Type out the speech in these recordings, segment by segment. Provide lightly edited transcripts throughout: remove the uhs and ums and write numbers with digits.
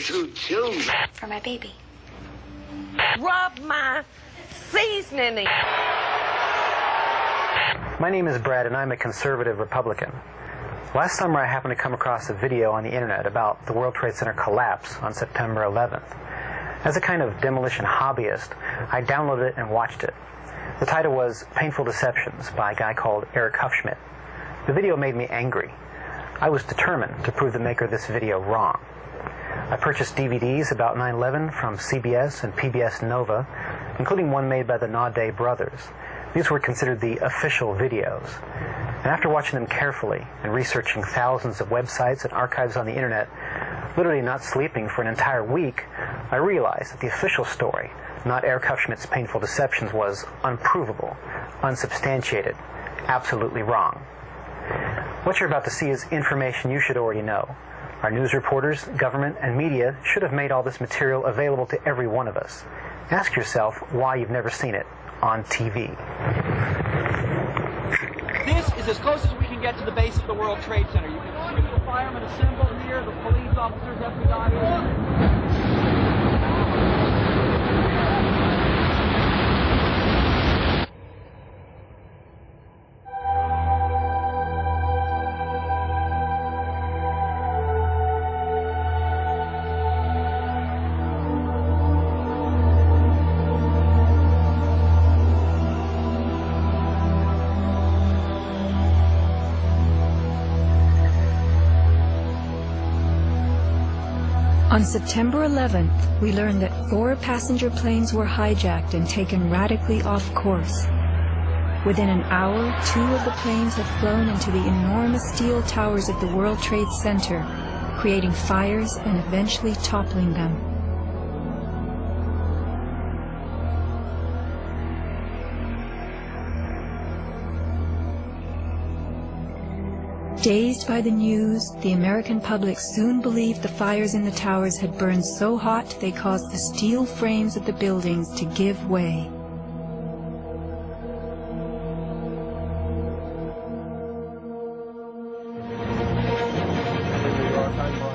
so chilly. For my baby. Rub my seasoning. My name is Brad, and I'm a conservative Republican. Last summer, I happened to come across a video on the internet about the World Trade Center collapse on September 11th. As a kind of demolition hobbyist, I downloaded it and watched it. The title was Painful Deceptions by a guy called Eric Hufschmidt. The video made me angry. I was determined to prove the maker of this video wrong. I purchased DVDs about 9/11 from CBS and PBS Nova, including one made by the Naudet brothers. These were considered the official videos. And after watching them carefully and researching thousands of websites and archives on the internet, literally not sleeping for an entire week, I realized that the official story, not Eric Hufschmidt's Painful Deceptions, was unprovable, unsubstantiated, absolutely wrong. What you're about to see is information you should already know. Our news reporters, government, and media should have made all this material available to every one of us. Ask yourself why you've never seen it on TV. This is as close as we can get to the base of the World Trade Center. You can see the firemen assembled here, the police officers, FBI. On September 11th, we learned that 4 passenger planes were hijacked and taken radically off course. Within an hour, 2 of the planes had flown into the enormous steel towers of the World Trade Center, creating fires and eventually toppling them. Dazed by the news, the American public soon believed the fires in the towers had burned so hot they caused the steel frames of the buildings to give way.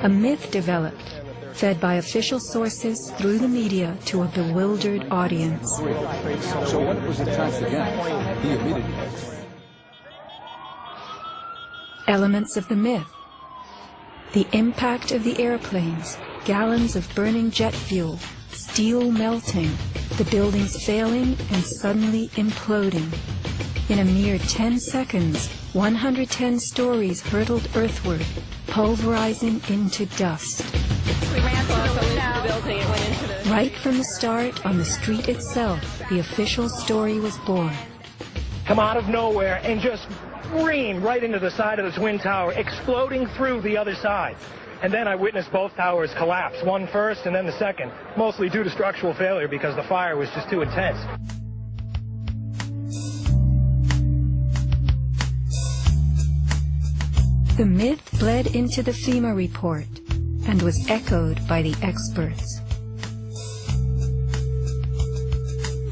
A myth developed, fed by official sources through the media to a bewildered audience. So what was attacked against? He admitted it. Elements of the myth. The impact of the airplanes, gallons of burning jet fuel, steel melting, the buildings failing and suddenly imploding. In a mere 10 seconds, 110 stories hurtled earthward, pulverizing into dust. We ran to the building and went into the... Right from the start, on the street itself, the official story was born. Come out of nowhere and just scream right into the side of the Twin Tower, exploding through the other side. And then I witnessed both towers collapse, one first and then the second, mostly due to structural failure because the fire was just too intense. The myth bled into the FEMA report and was echoed by the experts.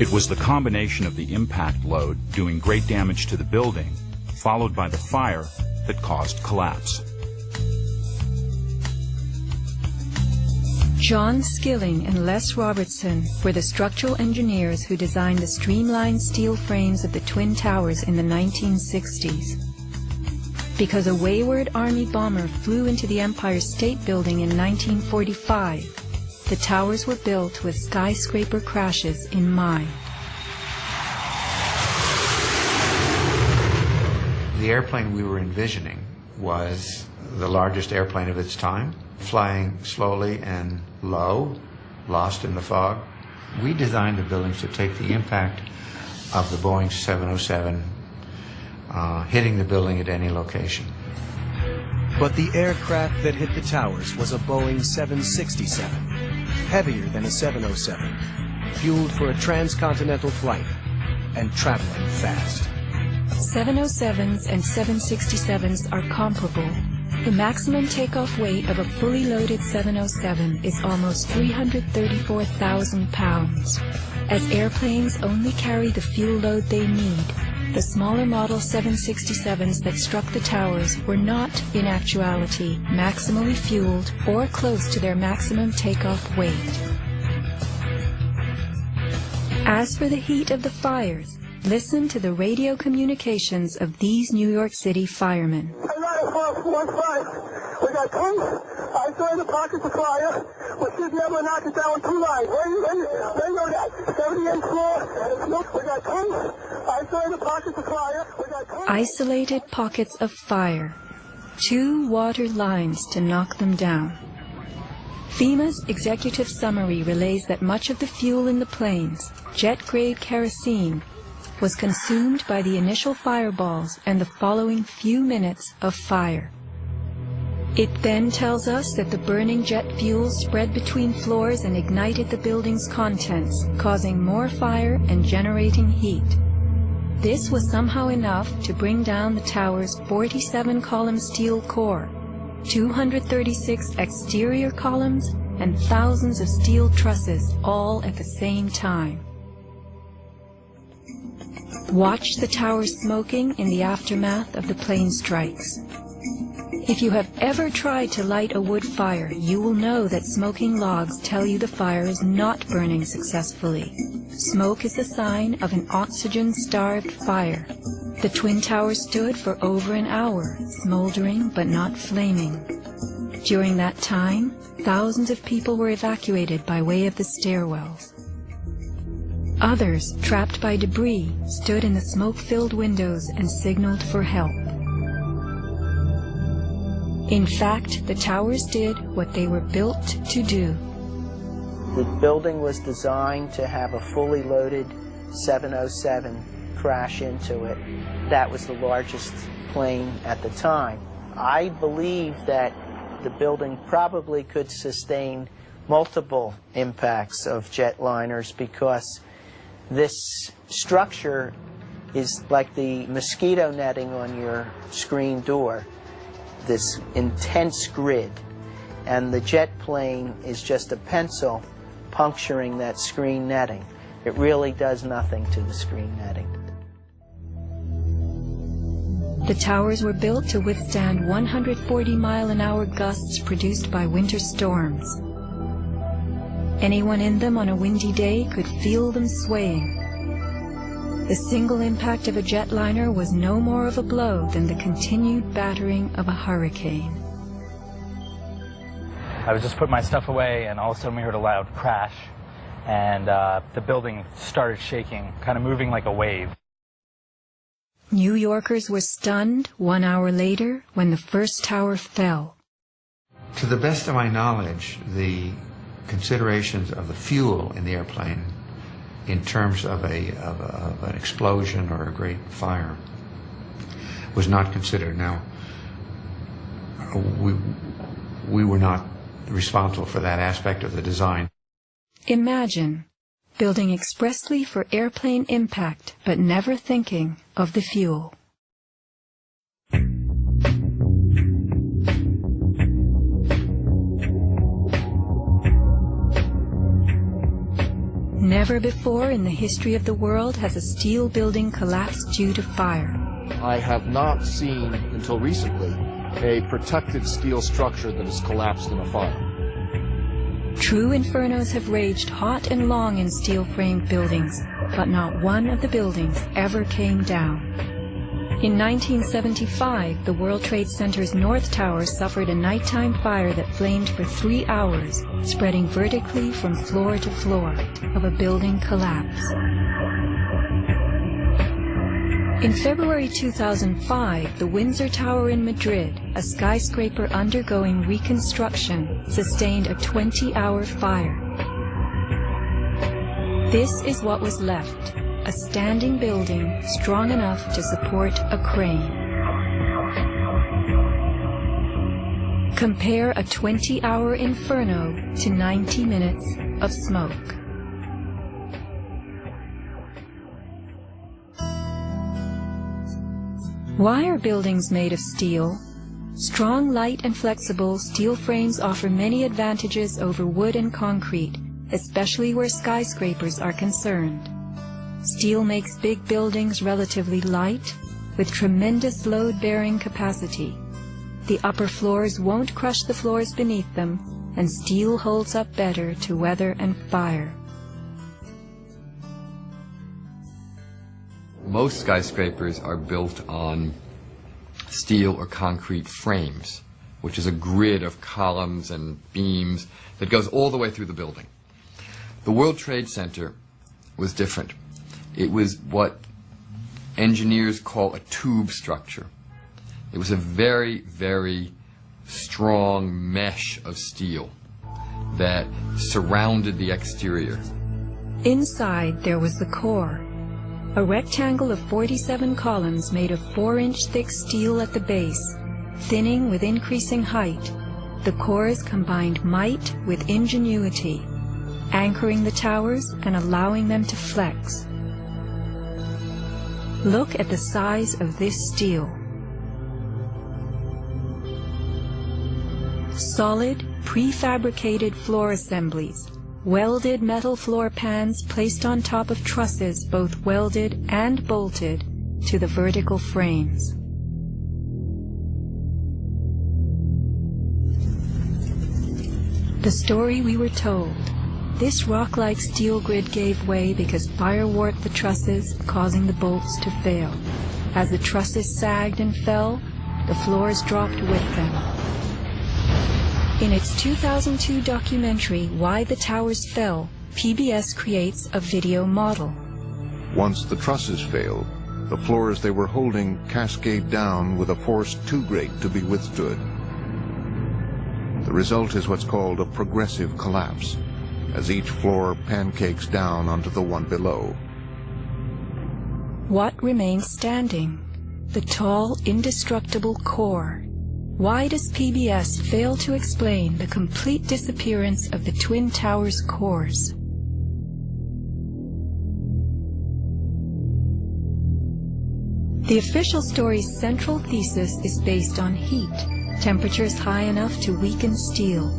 It was the combination of the impact load doing great damage to the building, followed by the fire that caused collapse. John Skilling and Les Robertson were the structural engineers who designed the streamlined steel frames of the Twin Towers in the 1960s. Because a wayward Army bomber flew into the Empire State Building in 1945, the towers were built with skyscraper crashes in mind. The airplane we were envisioning was the largest airplane of its time, flying slowly and low, lost in the fog. We designed the buildings to take the impact of the Boeing 707 hitting the building at any location. But the aircraft that hit the towers was a Boeing 767, heavier than a 707, fueled for a transcontinental flight, and traveling fast. 707s and 767s are comparable. The maximum takeoff weight of a fully loaded 707 is almost 334,000 pounds. As airplanes only carry the fuel load they need, The smaller Model 767s that struck the towers were not, in actuality, maximally fueled or close to their maximum takeoff weight. As for the heat of the fires, listen to the radio communications of these New York City firemen. We got tanks. I saw in the pockets of fire. We should be able to knock it down with 2 lines. Where you know that? 78th floor. We got tanks. I saw in the pockets of fire. We got tanks. Isolated pockets of fire. 2 water lines to knock them down. FEMA's executive summary relays that much of the fuel in the planes, jet-grade kerosene, was consumed by the initial fireballs and the following few minutes of fire. It then tells us that the burning jet fuel spread between floors and ignited the building's contents, causing more fire and generating heat. This was somehow enough to bring down the tower's 47-column steel core, 236 exterior columns, and thousands of steel trusses, all at the same time. Watch the tower smoking in the aftermath of the plane strikes. If you have ever tried to light a wood fire, you will know that smoking logs tell you the fire is not burning successfully. Smoke is a sign of an oxygen-starved fire. The Twin Towers stood for over an hour, smoldering but not flaming. During that time, thousands of people were evacuated by way of the stairwells. Others, trapped by debris, stood in the smoke-filled windows and signaled for help. In fact, the towers did what they were built to do. The building was designed to have a fully loaded 707 crash into it. That was the largest plane at the time. I believe that the building probably could sustain multiple impacts of jetliners because this structure is like the mosquito netting on your screen door, this intense grid, and the jet plane is just a pencil puncturing that screen netting. It really does nothing to the screen netting. The towers were built to withstand 140-mile-an-hour gusts produced by winter storms. Anyone in them on a windy day could feel them swaying. The single impact of a jetliner was no more of a blow than the continued battering of a hurricane. I was just putting my stuff away, and all of a sudden we heard a loud crash, and the building started shaking, kind of moving like a wave. New Yorkers were stunned 1 hour later when the first tower fell. To the best of my knowledge, the considerations of the fuel in the airplane in terms of an explosion or a great fire was not considered. Now, we were not responsible for that aspect of the design. Imagine building expressly for airplane impact, but never thinking of the fuel. Never before in the history of the world has a steel building collapsed due to fire. I have not seen, until recently, a protected steel structure that has collapsed in a fire. True infernos have raged hot and long in steel-framed buildings, but not one of the buildings ever came down. In 1975, the World Trade Center's North Tower suffered a nighttime fire that flamed for 3 hours, spreading vertically from floor to floor of a building collapse. In February 2005, the Windsor Tower in Madrid, a skyscraper undergoing reconstruction, sustained a 20-hour fire. This is what was left. A standing building strong enough to support a crane. Compare a 20-hour inferno to 90 minutes of smoke. Why are buildings made of steel? Strong, light, and flexible steel frames offer many advantages over wood and concrete, especially where skyscrapers are concerned. Steel makes big buildings relatively light, with tremendous load-bearing capacity. The upper floors won't crush the floors beneath them, and steel holds up better to weather and fire. Most skyscrapers are built on steel or concrete frames, which is a grid of columns and beams that goes all the way through the building. The World Trade Center was different. It was what engineers call a tube structure. It was a very, very strong mesh of steel that surrounded the exterior. Inside there was the core, a rectangle of 47 columns made of 4-inch thick steel at the base, thinning with increasing height. The cores combined might with ingenuity, anchoring the towers and allowing them to flex. Look at the size of this steel. Solid, prefabricated floor assemblies, welded metal floor pans placed on top of trusses both welded and bolted to the vertical frames. The story we were told. This rock-like steel grid gave way because fire warped the trusses, causing the bolts to fail. As the trusses sagged and fell, the floors dropped with them. In its 2002 documentary, Why the Towers Fell, PBS creates a video model. Once the trusses fail, the floors they were holding cascade down with a force too great to be withstood. The result is what's called a progressive collapse, as each floor pancakes down onto the one below. What remains standing? The tall, indestructible core. Why does PBS fail to explain the complete disappearance of the Twin Towers cores? The official story's central thesis is based on heat, temperatures high enough to weaken steel.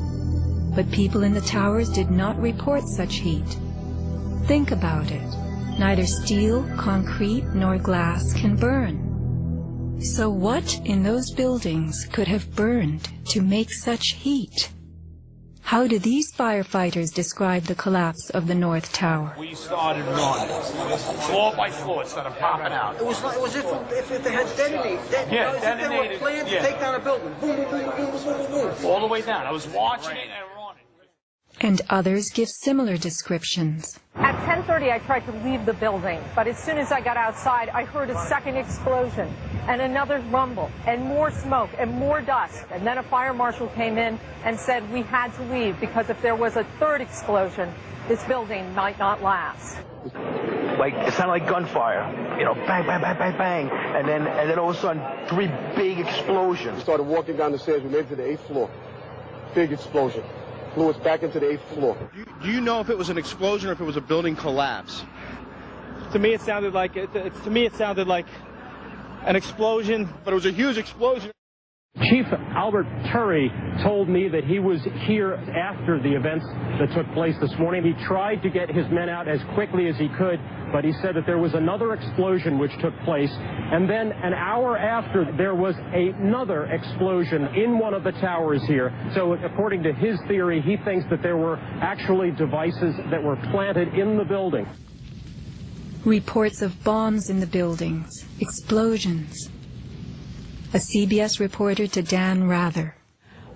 But people in the towers did not report such heat. Think about it. Neither steel, concrete, nor glass can burn. So what in those buildings could have burned to make such heat? How do these firefighters describe the collapse of the North Tower? We started running, floor by floor, it started popping out. It was if they had detonated. Yeah, detonated. They were planned to take down a building. Boom, boom, boom, boom, boom, boom, boom. All the way down. I was watching it and running. And others give similar descriptions. At 10:30, I tried to leave the building, but as soon as I got outside, I heard a second explosion and another rumble and more smoke and more dust. And then a fire marshal came in and said we had to leave because if there was a third explosion, this building might not last. Like, it sounded like gunfire, you know, bang, bang, bang, bang, bang, and then all of a sudden, 3 big explosions. We started walking down the stairs, we made it to the 8th floor. Big explosion. Blew us back into the 8th floor. Do you know if it was an explosion or if it was a building collapse? To me, it sounded like an explosion, but it was a huge explosion. Chief Albert Turry told me that he was here after the events that took place this morning. He tried to get his men out as quickly as he could, but he said that there was another explosion which took place. And then an hour after, there was another explosion in one of the towers here. So according to his theory, he thinks that there were actually devices that were planted in the building. Reports of bombs in the buildings, explosions. A CBS reporter to Dan Rather.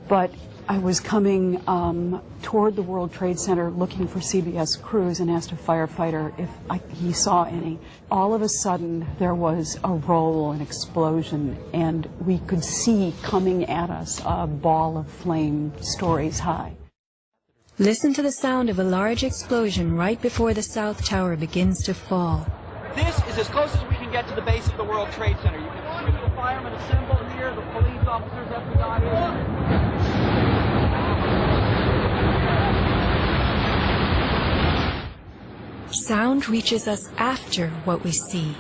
But I was coming toward the World Trade Center looking for CBS crews and asked a firefighter if he saw any. All of a sudden, there was a roll, an explosion, and we could see coming at us a ball of flame stories high. Listen to the sound of a large explosion right before the South Tower begins to fall. This is as close as we can get to the base of the World Trade Center. You can see the firemen assembled here, the police officers, FBI. Sound reaches us after what we see.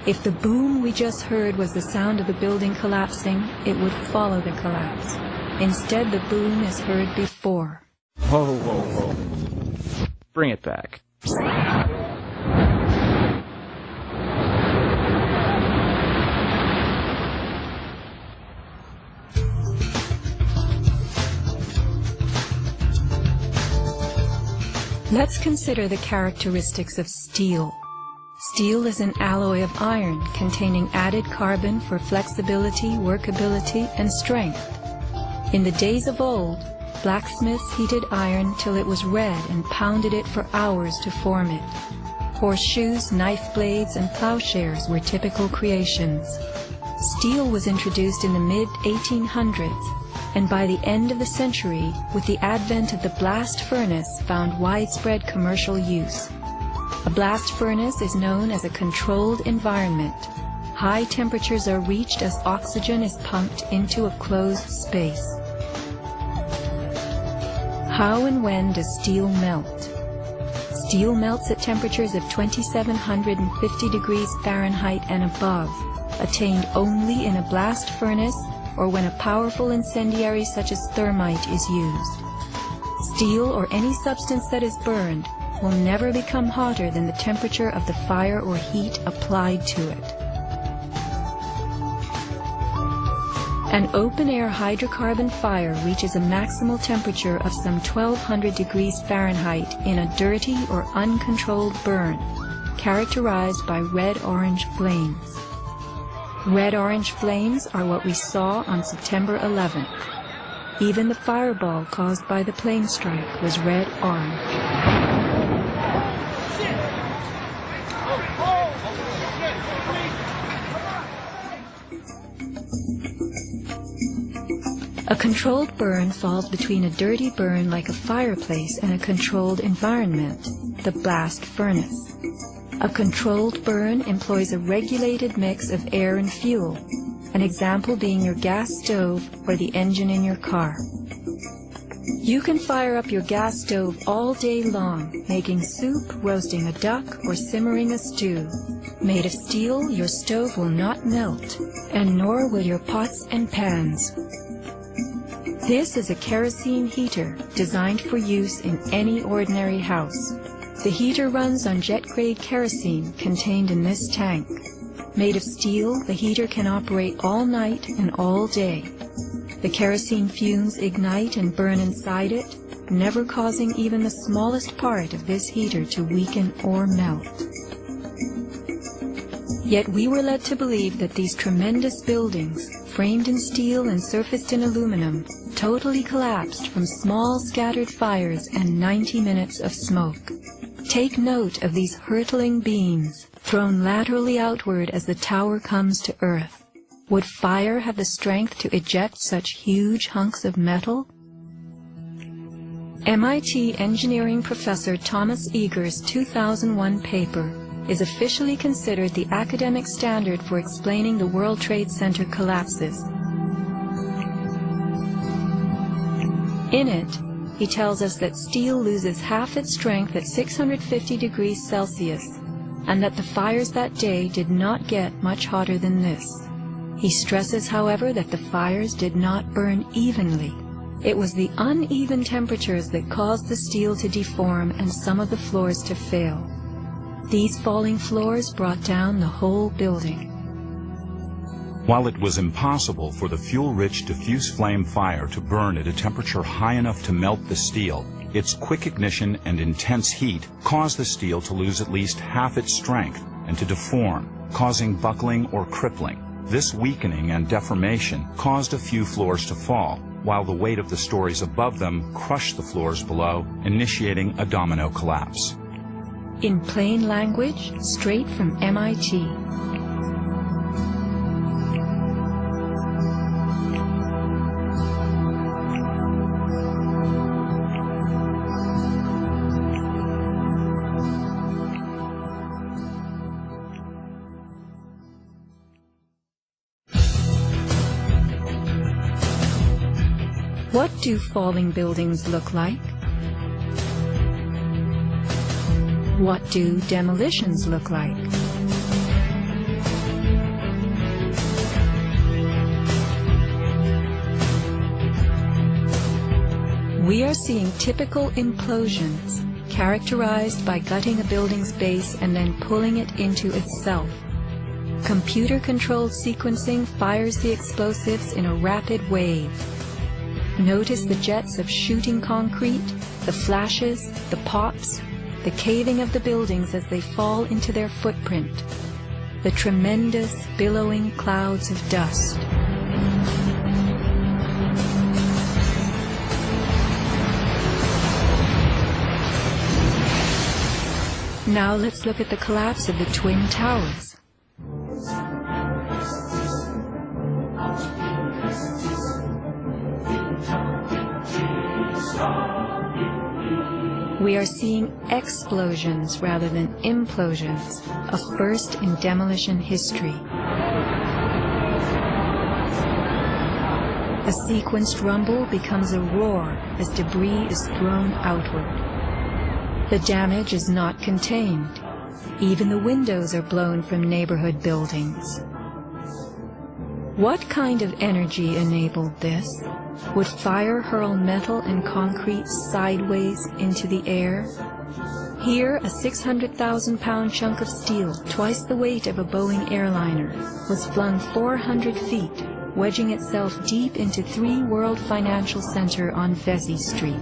If the boom we just heard was the sound of the building collapsing, it would follow the collapse. Instead, the boom is heard before. Whoa, whoa, whoa. Bring it back. Let's consider the characteristics of steel. Steel is an alloy of iron containing added carbon for flexibility, workability, and strength. In the days of old, blacksmiths heated iron till it was red and pounded it for hours to form it. Horseshoes, knife blades, and plowshares were typical creations. Steel was introduced in the mid-1800s, and by the end of the century, with the advent of the blast furnace, found widespread commercial use. A blast furnace is known as a controlled environment. High temperatures are reached as oxygen is pumped into a closed space. How and when does steel melt? Steel melts at temperatures of 2750 degrees Fahrenheit and above, attained only in a blast furnace or when a powerful incendiary such as thermite is used. Steel or any substance that is burned will never become hotter than the temperature of the fire or heat applied to it. An open-air hydrocarbon fire reaches a maximal temperature of some 1200 degrees Fahrenheit in a dirty or uncontrolled burn, characterized by red-orange flames. Red-orange flames are what we saw on September 11th. Even the fireball caused by the plane strike was red-orange. A controlled burn falls between a dirty burn like a fireplace and a controlled environment, the blast furnace. A controlled burn employs a regulated mix of air and fuel, an example being your gas stove or the engine in your car. You can fire up your gas stove all day long, making soup, roasting a duck, or simmering a stew. Made of steel, your stove will not melt, and nor will your pots and pans. This is a kerosene heater designed for use in any ordinary house. The heater runs on jet-grade kerosene contained in this tank. Made of steel, the heater can operate all night and all day. The kerosene fumes ignite and burn inside it, never causing even the smallest part of this heater to weaken or melt. Yet we were led to believe that these tremendous buildings, framed in steel and surfaced in aluminum, totally collapsed from small scattered fires and 90 minutes of smoke. Take note of these hurtling beams, thrown laterally outward as the tower comes to earth. Would fire have the strength to eject such huge hunks of metal? MIT engineering professor Thomas Eager's 2001 paper is officially considered the academic standard for explaining the World Trade Center collapses. In it, he tells us that steel loses half its strength at 650 degrees Celsius, and that the fires that day did not get much hotter than this. He stresses, however, that the fires did not burn evenly. It was the uneven temperatures that caused the steel to deform and some of the floors to fail. These falling floors brought down the whole building. While it was impossible for the fuel-rich diffuse flame fire to burn at a temperature high enough to melt the steel, its quick ignition and intense heat caused the steel to lose at least half its strength and to deform, causing buckling or crippling. This weakening and deformation caused a few floors to fall, while the weight of the stories above them crushed the floors below, initiating a domino collapse. In plain language, straight from MIT. What do falling buildings look like? What do demolitions look like? We are seeing typical implosions, characterized by gutting a building's base and then pulling it into itself. Computer-controlled sequencing fires the explosives in a rapid wave. Notice the jets of shooting concrete, the flashes, the pops, the caving of the buildings as they fall into their footprint, the tremendous, billowing clouds of dust. Now let's look at the collapse of the Twin Towers. We are seeing explosions rather than implosions, a first in demolition history. A sequenced rumble becomes a roar as debris is thrown outward. The damage is not contained. Even the windows are blown from neighborhood buildings. What kind of energy enabled this? Would fire hurl metal and concrete sideways into the air? Here, a 600,000-pound chunk of steel, twice the weight of a Boeing airliner, was flung 400 feet, wedging itself deep into 3 World Financial Center on Vesey Street.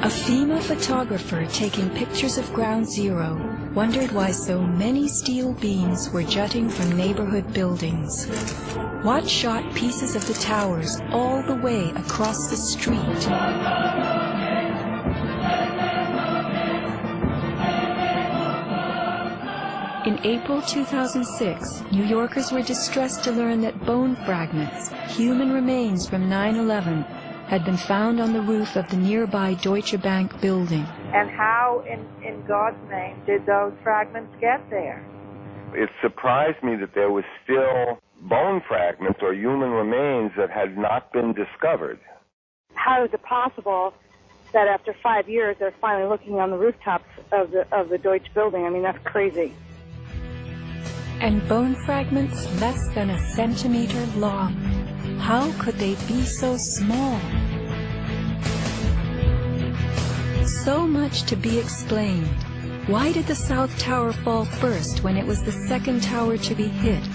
A FEMA photographer taking pictures of Ground Zero wondered why so many steel beams were jutting from neighborhood buildings. Watt shot pieces of the towers all the way across the street. In April 2006, New Yorkers were distressed to learn that bone fragments, human remains from 9/11, had been found on the roof of the nearby Deutsche Bank building. And how, in God's name, did those fragments get there? It surprised me that there was still bone fragments or human remains that had not been discovered. How is it possible that after 5 years they're finally looking on the rooftops of the Deutsche building? I mean, that's crazy. And bone fragments less than a centimeter long. How could they be so small? So much to be explained. Why did the South Tower fall first when it was the second tower to be hit?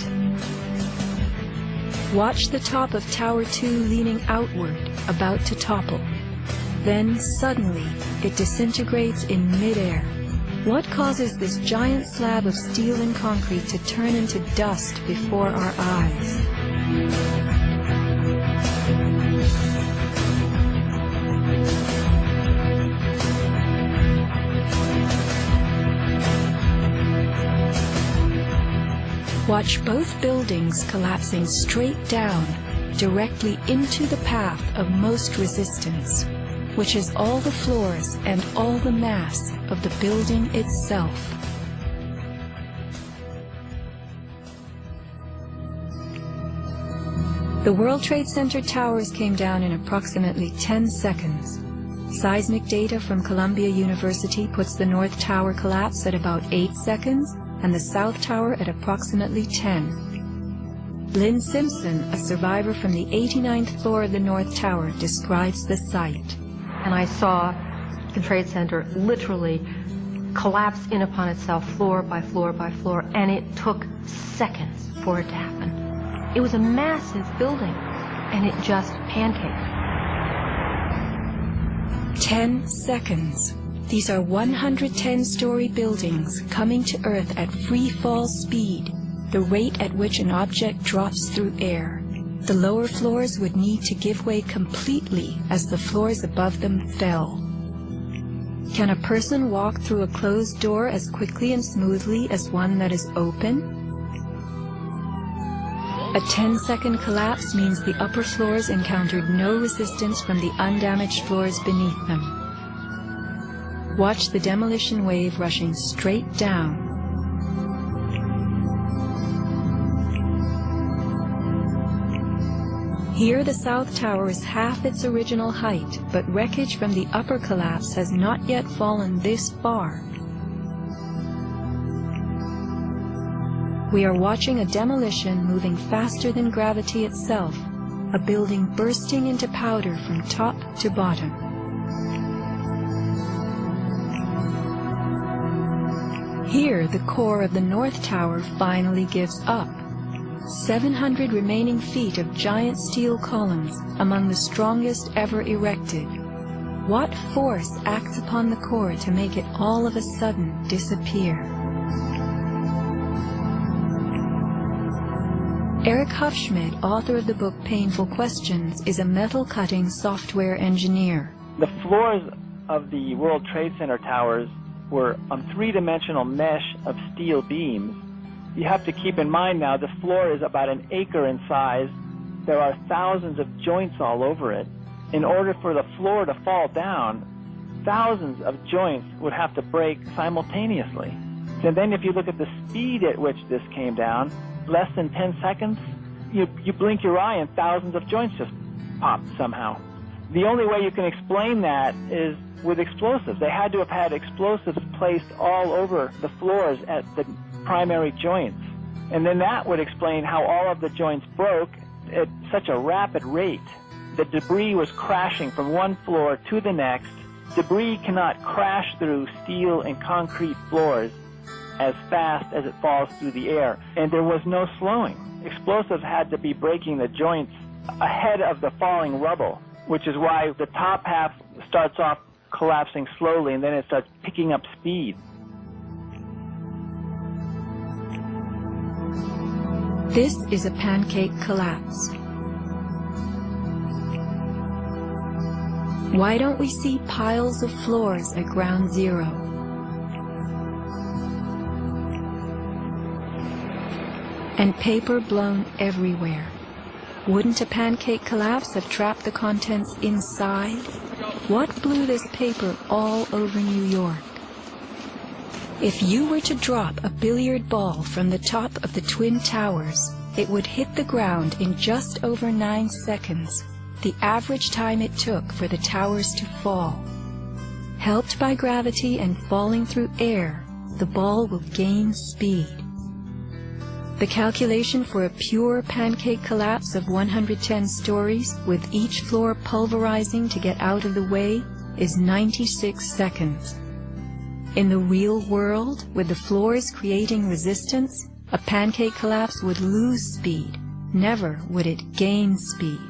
Watch the top of Tower 2 leaning outward, about to topple. Then, suddenly, it disintegrates in midair. What causes this giant slab of steel and concrete to turn into dust before our eyes? Watch both buildings collapsing straight down, directly into the path of most resistance, which is all the floors and all the mass of the building itself. The World Trade Center towers came down in approximately 10 seconds. Seismic data from Columbia University puts the North Tower collapse at about 8 seconds and the South Tower at approximately 10. Lynn Simpson, a survivor from the 89th floor of the North Tower, describes the site. And I saw the Trade Center literally collapse in upon itself floor by floor by floor, and it took seconds for it to happen. It was a massive building, and it just pancaked. 10 seconds. These are 110-story buildings coming to Earth at free fall speed, the rate at which an object drops through air. The lower floors would need to give way completely as the floors above them fell. Can a person walk through a closed door as quickly and smoothly as one that is open? A 10-second collapse means the upper floors encountered no resistance from the undamaged floors beneath them. Watch the demolition wave rushing straight down. Here the South Tower is half its original height, but wreckage from the upper collapse has not yet fallen this far. We are watching a demolition moving faster than gravity itself, a building bursting into powder from top to bottom. Here, the core of the North Tower finally gives up. 700 remaining feet of giant steel columns, among the strongest ever erected. What force acts upon the core to make it all of a sudden disappear? Eric Hufschmidt, author of the book Painful Questions, is a metal-cutting software engineer. The floors of the World Trade Center towers were on three-dimensional mesh of steel beams. You have to keep in mind now the floor is about an acre in size. There are thousands of joints all over it. In order for the floor to fall down, thousands of joints would have to break simultaneously. And then if you look at the speed at which this came down, less than 10 seconds, you blink your eye and thousands of joints just popped somehow. The only way you can explain that is with explosives. They had to have had explosives placed all over the floors at the primary joints. And then that would explain how all of the joints broke at such a rapid rate. The debris was crashing from one floor to the next. Debris cannot crash through steel and concrete floors as fast as it falls through the air, and there was no slowing. Explosives had to be breaking the joints ahead of the falling rubble, which is why the top half starts off collapsing slowly and then it starts picking up speed. This is a pancake collapse. Why don't we see piles of floors at ground zero? And paper blown everywhere. Wouldn't a pancake collapse have trapped the contents inside? What blew this paper all over New York? If you were to drop a billiard ball from the top of the Twin Towers, it would hit the ground in just over 9 seconds, the average time it took for the towers to fall. Helped by gravity and falling through air, the ball will gain speed. The calculation for a pure pancake collapse of 110 stories, with each floor pulverizing to get out of the way, is 96 seconds. In the real world, with the floors creating resistance, a pancake collapse would lose speed. Never would it gain speed.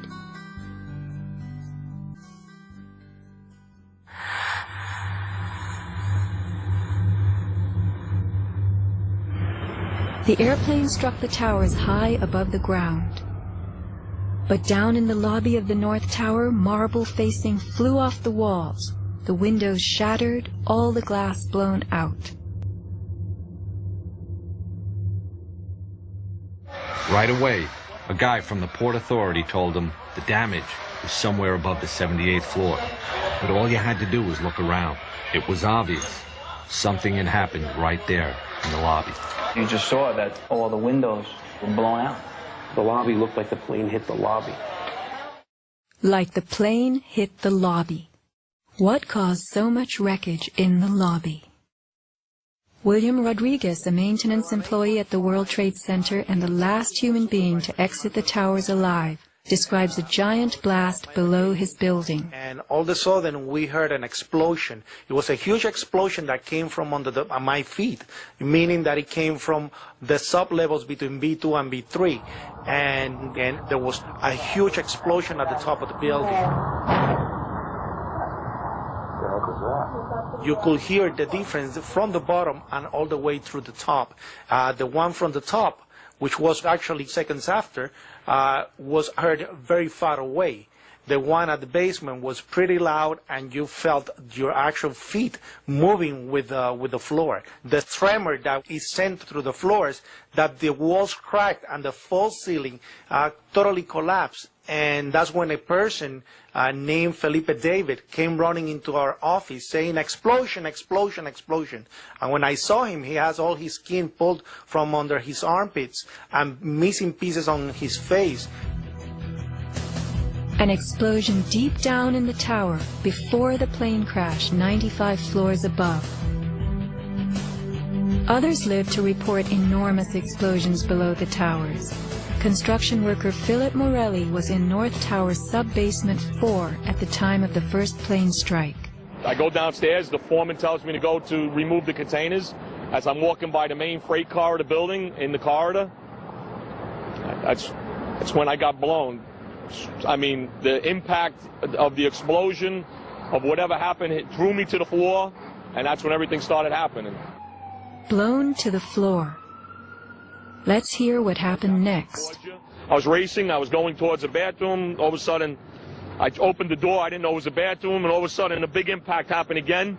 The airplane struck the towers high above the ground. But down in the lobby of the North Tower, marble facing flew off the walls, the windows shattered, all the glass blown out. Right away, a guy from the Port Authority told him the damage was somewhere above the 78th floor. But all you had to do was look around. It was obvious. Something had happened right there in the lobby. You just saw that all the windows were blown out. The lobby looked like the plane hit the lobby. Like the plane hit the lobby. What caused so much wreckage in the lobby? William Rodriguez, a maintenance employee at the World Trade Center and the last human being to exit the towers alive, describes a giant blast below his building. And all of a sudden we heard an explosion. It was a huge explosion that came from under my feet, meaning that it came from the sub-levels between B2 and B3. And there was a huge explosion at the top of the building. You could hear the difference from the bottom and all the way through the top. The one from the top, which was actually seconds after, was heard very far away. The one at the basement was pretty loud, and you felt your actual feet moving with the floor. The tremor that is sent through the floors, that the walls cracked and the false ceiling totally collapsed. And that's when a person named Felipe David came running into our office saying, "Explosion, explosion, explosion." And when I saw him, he has all his skin pulled from under his armpits and missing pieces on his face. An explosion deep down in the tower before the plane crashed 95 floors above. Others lived to report enormous explosions below the towers. Construction worker Philip Morelli was in North Tower sub-basement 4 at the time of the first plane strike. I go downstairs, the foreman tells me to go to remove the containers. As I'm walking by the main freight car of the building, in the corridor, That's when I got blown. I mean, the impact of the explosion, of whatever happened, it threw me to the floor, and that's when everything started happening. Blown to the floor. Let's hear what happened next. I was racing, I was going towards the bathroom. All of a sudden, I opened the door, I didn't know it was a bathroom, and all of a sudden a big impact happened again,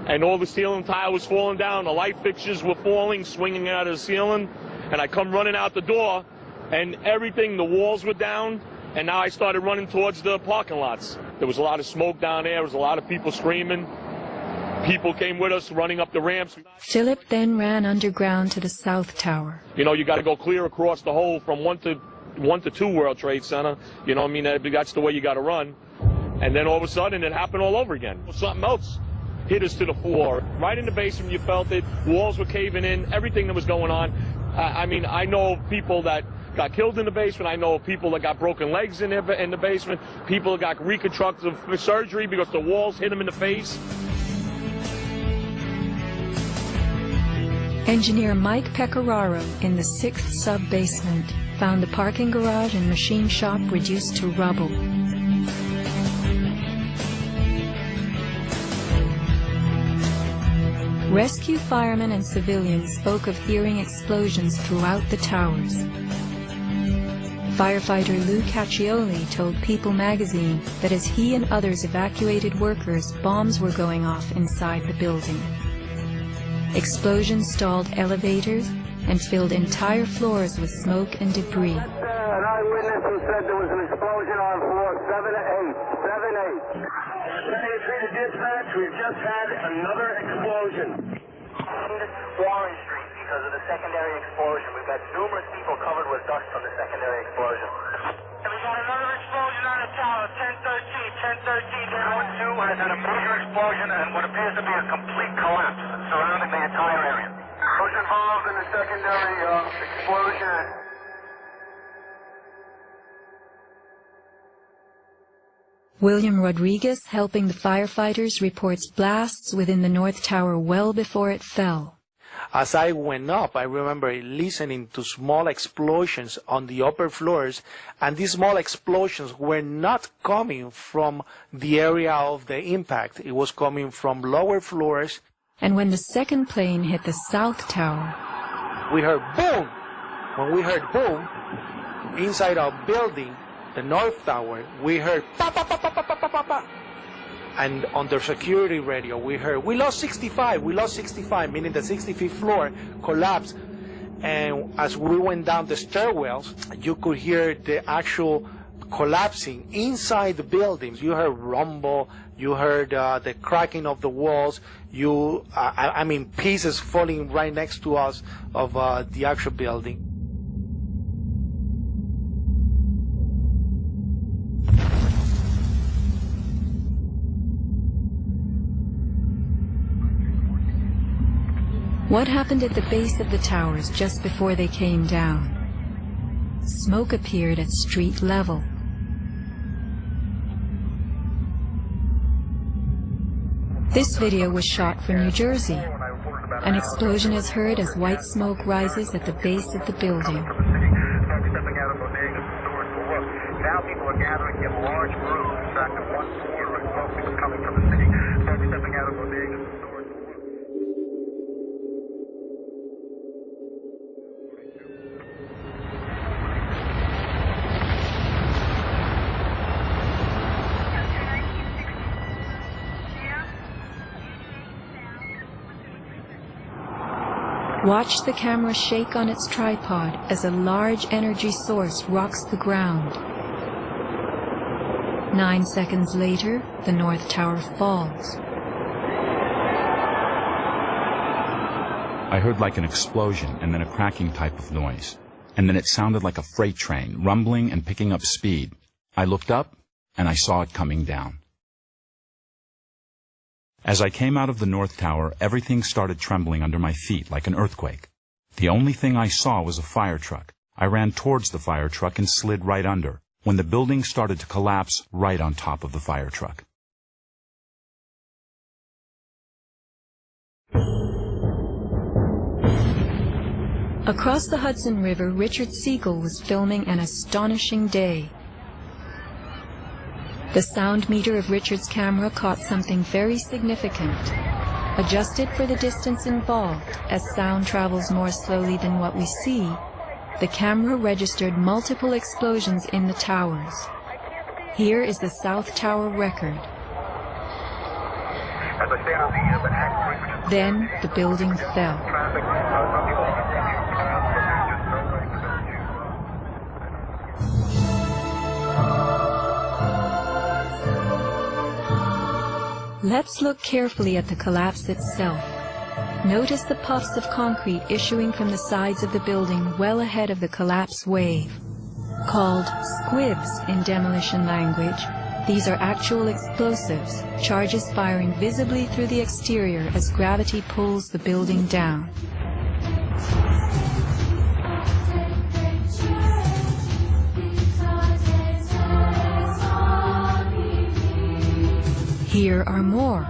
and all the ceiling tile was falling down, the light fixtures were falling, swinging out of the ceiling, and I come running out the door, and everything, the walls were down, and now I started running towards the parking lots. There was a lot of smoke down there, there was a lot of people screaming. People came with us running up the ramps. Philip then ran underground to the South Tower. You know, you got to go clear across the whole from 1 to 2 World Trade Center. You know what I mean? That's the way you got to run. And then all of a sudden it happened all over again. Something else hit us to the floor. Right in the basement, you felt it. Walls were caving in, everything that was going on. I mean, I know people that got killed in the basement. I know people that got broken legs in the basement. People that got reconstructive surgery because the walls hit them in the face. Engineer Mike Pecoraro in the 6th sub-basement found the parking garage and machine shop reduced to rubble. Rescue firemen and civilians spoke of hearing explosions throughout the towers. Firefighter Lou Caccioli told People magazine that as he and others evacuated workers, bombs were going off inside the building. Explosions stalled elevators and filled entire floors with smoke and debris. An eyewitness who said there was an explosion on floor 7-8. 7-8. To dispatch, we've just had another explosion. Warren Street because of the secondary explosion. We've got numerous people covered with dust from the secondary explosion. And we got another explosion on the tower, 1013, down 2 has had a major explosion and what appears to be a complete collapse surrounding the entire area. Who's involved in the secondary explosion? William Rodriguez, helping the firefighters, reports blasts within the North Tower well before it fell. As I went up, I remember listening to small explosions on the upper floors, and these small explosions were not coming from the area of the impact. It was coming from lower floors. And when the second plane hit the South Tower, we heard boom. When we heard boom, inside our building, the North Tower, we heard pa pa pa pa pa pa pa pa. And on the security radio, we heard, we lost 65, meaning the 65th floor collapsed. And as we went down the stairwells, you could hear the actual collapsing inside the buildings. You heard rumble, you heard the cracking of the walls, I mean, pieces falling right next to us of the actual building. what happened at the base of the towers just before they came down? Smoke appeared at street level. This video was shot from New Jersey. An explosion is heard as white smoke rises at the base of the building. Now people are gathering in large groups. In fact, at one corner, smoke is coming from the city. Folks stepping out of bodegas. Watch the camera shake on its tripod as a large energy source rocks the ground. 9 seconds later, the North Tower falls. I heard like an explosion and then a cracking type of noise. And then it sounded like a freight train, rumbling and picking up speed. I looked up, and I saw it coming down. As I came out of the North Tower, everything started trembling under my feet like an earthquake. The only thing I saw was a fire truck. I ran towards the fire truck and slid right under, when the building started to collapse right on top of the fire truck. Across the Hudson River, Richard Siegel was filming an astonishing day. The sound meter of Richard's camera caught something very significant. Adjusted for the distance involved, as sound travels more slowly than what we see, the camera registered multiple explosions in the towers. Here is the South Tower record. Then the building fell. Let's look carefully at the collapse itself. Notice the puffs of concrete issuing from the sides of the building well ahead of the collapse wave. Called squibs in demolition language, these are actual explosives, charges firing visibly through the exterior as gravity pulls the building down. Here are more.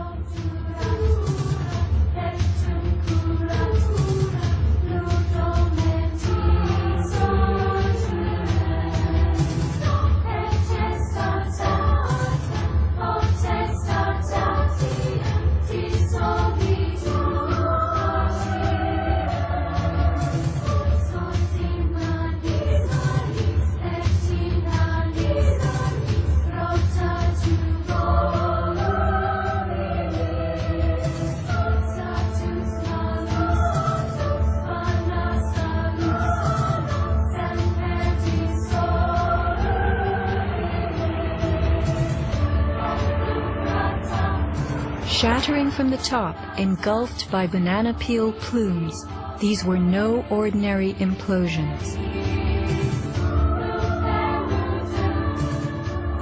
Shattering from the top, engulfed by banana peel plumes, these were no ordinary implosions.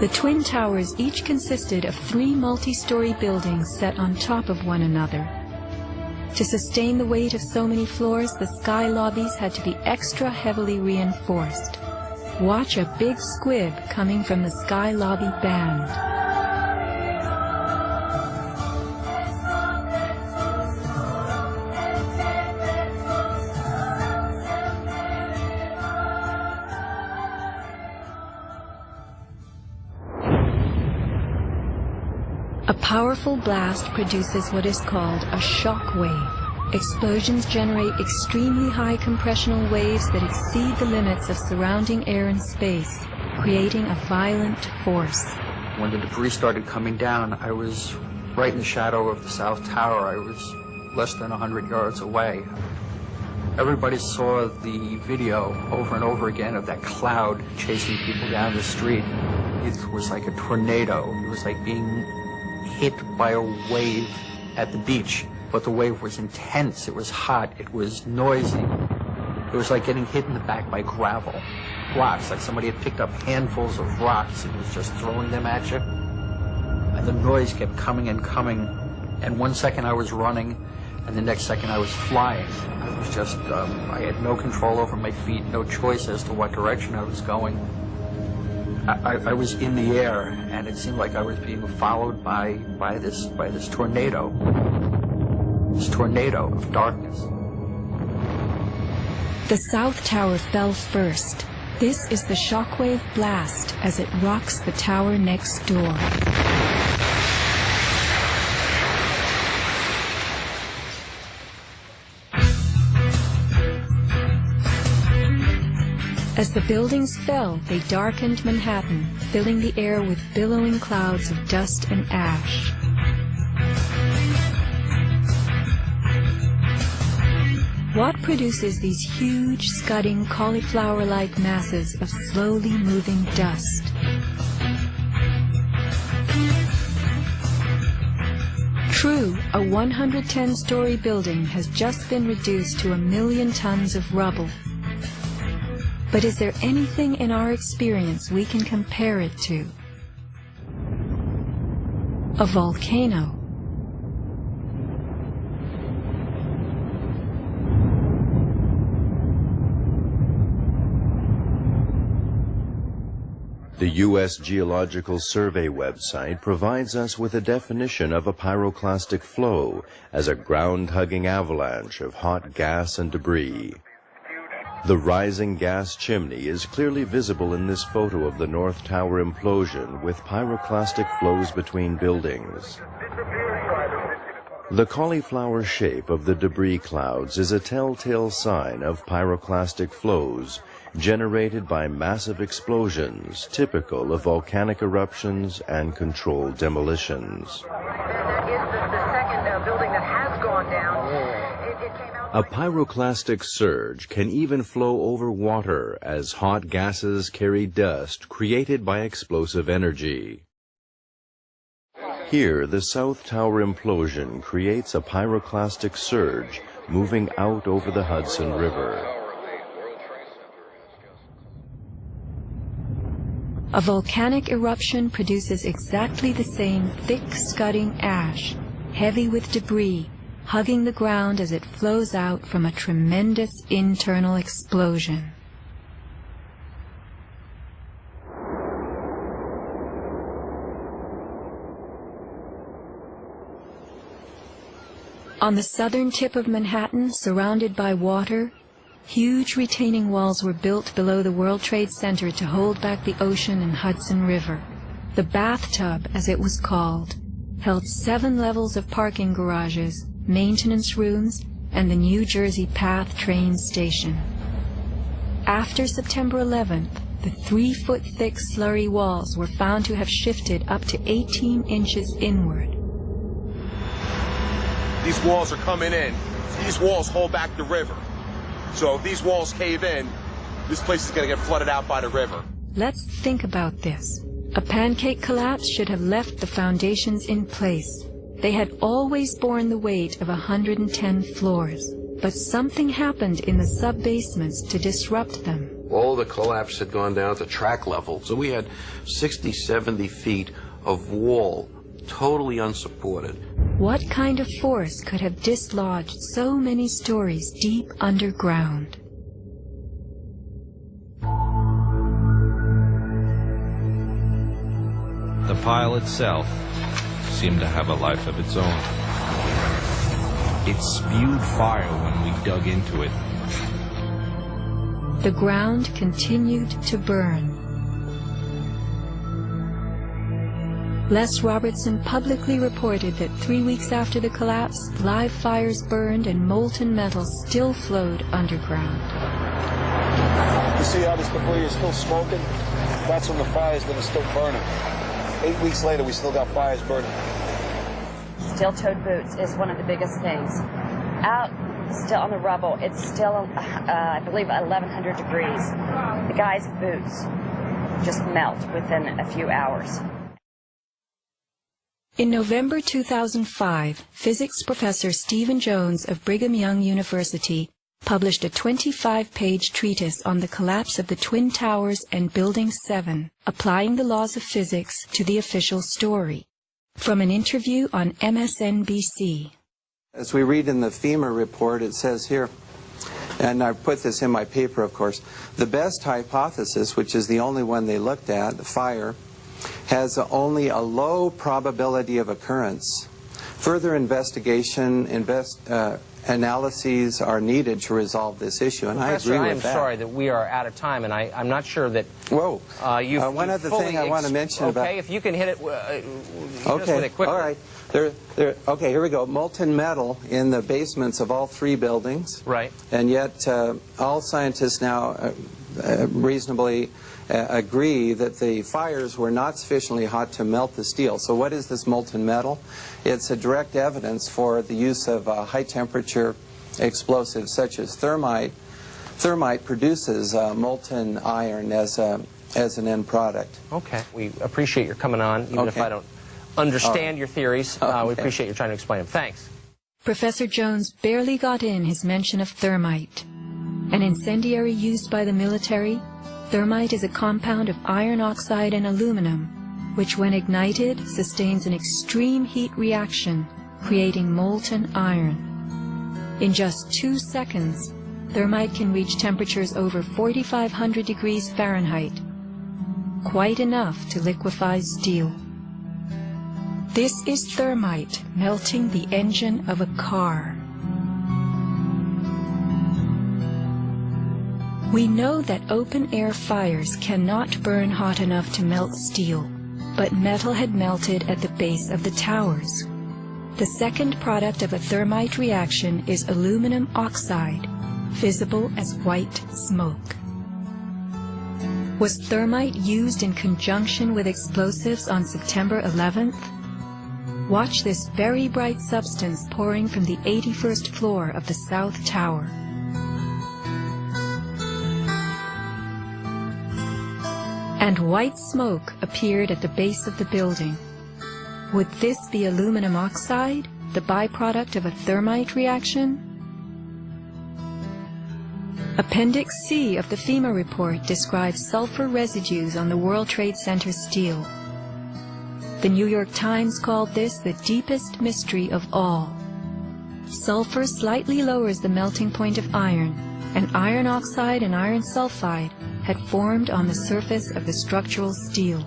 The Twin Towers each consisted of 3 multi-story buildings set on top of one another. To sustain the weight of so many floors, the sky lobbies had to be extra heavily reinforced. Watch a big squib coming from the sky lobby band. A powerful blast produces what is called a shock wave. Explosions generate extremely high compressional waves that exceed the limits of surrounding air and space, creating a violent force. When the debris started coming down, I was right in the shadow of the South Tower. I was less than 100 yards away. Everybody saw the video over and over again of that cloud chasing people down the street. It was like a tornado. It was like being hit by a wave at the beach, but the wave was intense, it was hot, it was noisy. It was like getting hit in the back by gravel, rocks, like somebody had picked up handfuls of rocks and was just throwing them at you. And the noise kept coming and coming, and one second I was running, and the next second I was flying. I was just, I had no control over my feet, no choice as to what direction I was going. I was in the air, and it seemed like I was being followed by this tornado of darkness. The South Tower fell first. This is the shockwave blast as it rocks the tower next door. As the buildings fell, they darkened Manhattan, filling the air with billowing clouds of dust and ash. What produces these huge, scudding, cauliflower-like masses of slowly moving dust? True, a 110-story building has just been reduced to 1 million tons of rubble. But is there anything in our experience we can compare it to? A volcano. The U.S. Geological Survey website provides us with a definition of a pyroclastic flow as a ground-hugging avalanche of hot gas and debris. The rising gas chimney is clearly visible in this photo of the North Tower implosion with pyroclastic flows between buildings. The cauliflower shape of the debris clouds is a telltale sign of pyroclastic flows generated by massive explosions typical of volcanic eruptions and controlled demolitions. The second building that has gone down. A pyroclastic surge can even flow over water as hot gases carry dust created by explosive energy. Here, the South Tower implosion creates a pyroclastic surge moving out over the Hudson River. A volcanic eruption produces exactly the same thick, scudding ash, heavy with debris, hugging the ground as it flows out from a tremendous internal explosion. On the southern tip of Manhattan, surrounded by water, huge retaining walls were built below the World Trade Center to hold back the ocean and Hudson River. The bathtub, as it was called, held 7 levels of parking garages, maintenance rooms, and the New Jersey Path train station. After September 11th, the 3-foot-thick slurry walls were found to have shifted up to 18 inches inward. These walls are coming in. These walls hold back the river. So if these walls cave in, this place is going to get flooded out by the river. Let's think about this. A pancake collapse should have left the foundations in place. They had always borne the weight of 110 floors, but something happened in the sub-basements to disrupt them. All the collapse had gone down to track level, so we had 60, 70 feet of wall, totally unsupported. What kind of force could have dislodged so many stories deep underground? The pile itself seemed to have a life of its own. It spewed fire when we dug into it. The ground continued to burn. Les Robertson publicly reported that 3 weeks after the collapse, live fires burned and molten metal still flowed underground. You see how this debris is still smoking? That's from the fires that are still burning. 8 weeks later, we still got fires burning. Steel-toed boots is one of the biggest things. Out still on the rubble, it's still, I believe, 1,100 degrees. The guy's boots just melt within a few hours. In November 2005, physics professor Stephen Jones of Brigham Young University published a 25-page treatise on the collapse of the Twin Towers and Building 7, applying the laws of physics to the official story. From an interview on MSNBC. As we read in the FEMA report, it says here, and I put this in my paper, of course, the best hypothesis, which is the only one they looked at, the fire, has only a low probability of occurrence. Further investigation, analyses are needed to resolve this issue, and Professor, I agree with am that. sorry that we are out of time, and I'm not sure that. Whoa! One other thing I want to mention about. Okay, if you can hit it. Okay, with it quickly. all right. Okay, here we go. Molten metal in the basements of all 3 buildings. Right. And yet, all scientists now reasonably agree that the fires were not sufficiently hot to melt the steel. So what is this molten metal? It's a direct evidence for the use of high-temperature explosives such as thermite. Thermite produces molten iron as an end product. Okay. We appreciate your coming on, even if I don't understand your theories. We appreciate you trying to explain them. Thanks. Professor Jones barely got in his mention of thermite. An incendiary used by the military, thermite is a compound of iron oxide and aluminum, which when ignited sustains an extreme heat reaction, creating molten iron. In just 2 seconds, thermite can reach temperatures over 4,500 degrees Fahrenheit, quite enough to liquefy steel. This is thermite melting the engine of a car. We know that open-air fires cannot burn hot enough to melt steel, but metal had melted at the base of the towers. The second product of a thermite reaction is aluminum oxide, visible as white smoke. Was thermite used in conjunction with explosives on September 11th? Watch this very bright substance pouring from the 81st floor of the South Tower. And white smoke appeared at the base of the building. Would this be aluminum oxide, the byproduct of a thermite reaction? Appendix C of the FEMA report describes sulfur residues on the World Trade Center steel. The New York Times called this the deepest mystery of all. Sulfur slightly lowers the melting point of iron, and iron oxide and iron sulfide had formed on the surface of the structural steel.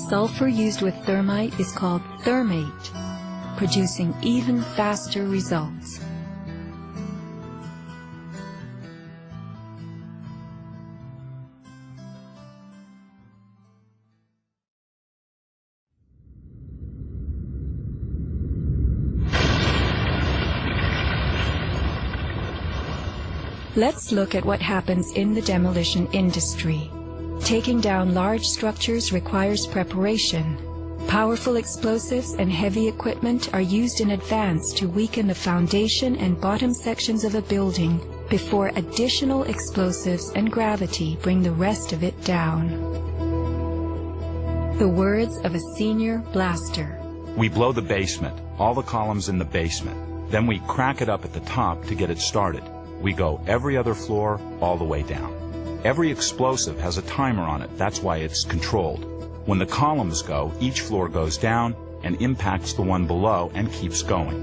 Sulfur used with thermite is called thermate, producing even faster results. Let's look at what happens in the demolition industry. Taking down large structures requires preparation. Powerful explosives and heavy equipment are used in advance to weaken the foundation and bottom sections of a building before additional explosives and gravity bring the rest of it down. The words of a senior blaster. We blow the basement, all the columns in the basement. Then we crack it up at the top to get it started. We go every other floor all the way down. Every explosive has a timer on it. That's why it's controlled. When the columns go, each floor goes down and impacts the one below and keeps going.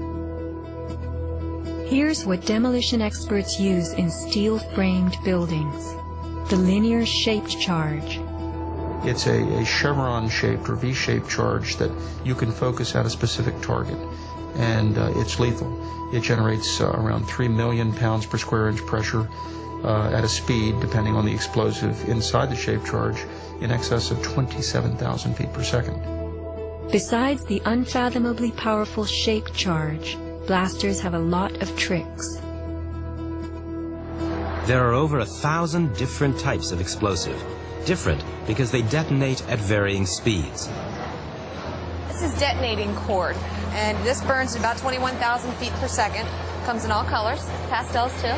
Here's what demolition experts use in steel-framed buildings: the linear shaped charge. It's a chevron-shaped or V-shaped charge that you can focus at a specific target, and it's lethal. It generates around 3 million pounds per square inch pressure at a speed, depending on the explosive inside the shaped charge, in excess of 27,000 feet per second. Besides the unfathomably powerful shaped charge, blasters have a lot of tricks. There are over 1,000 different types of explosive. Different because they detonate at varying speeds. This is detonating cord, and this burns at about 21,000 feet per second. Comes in all colors, pastels too.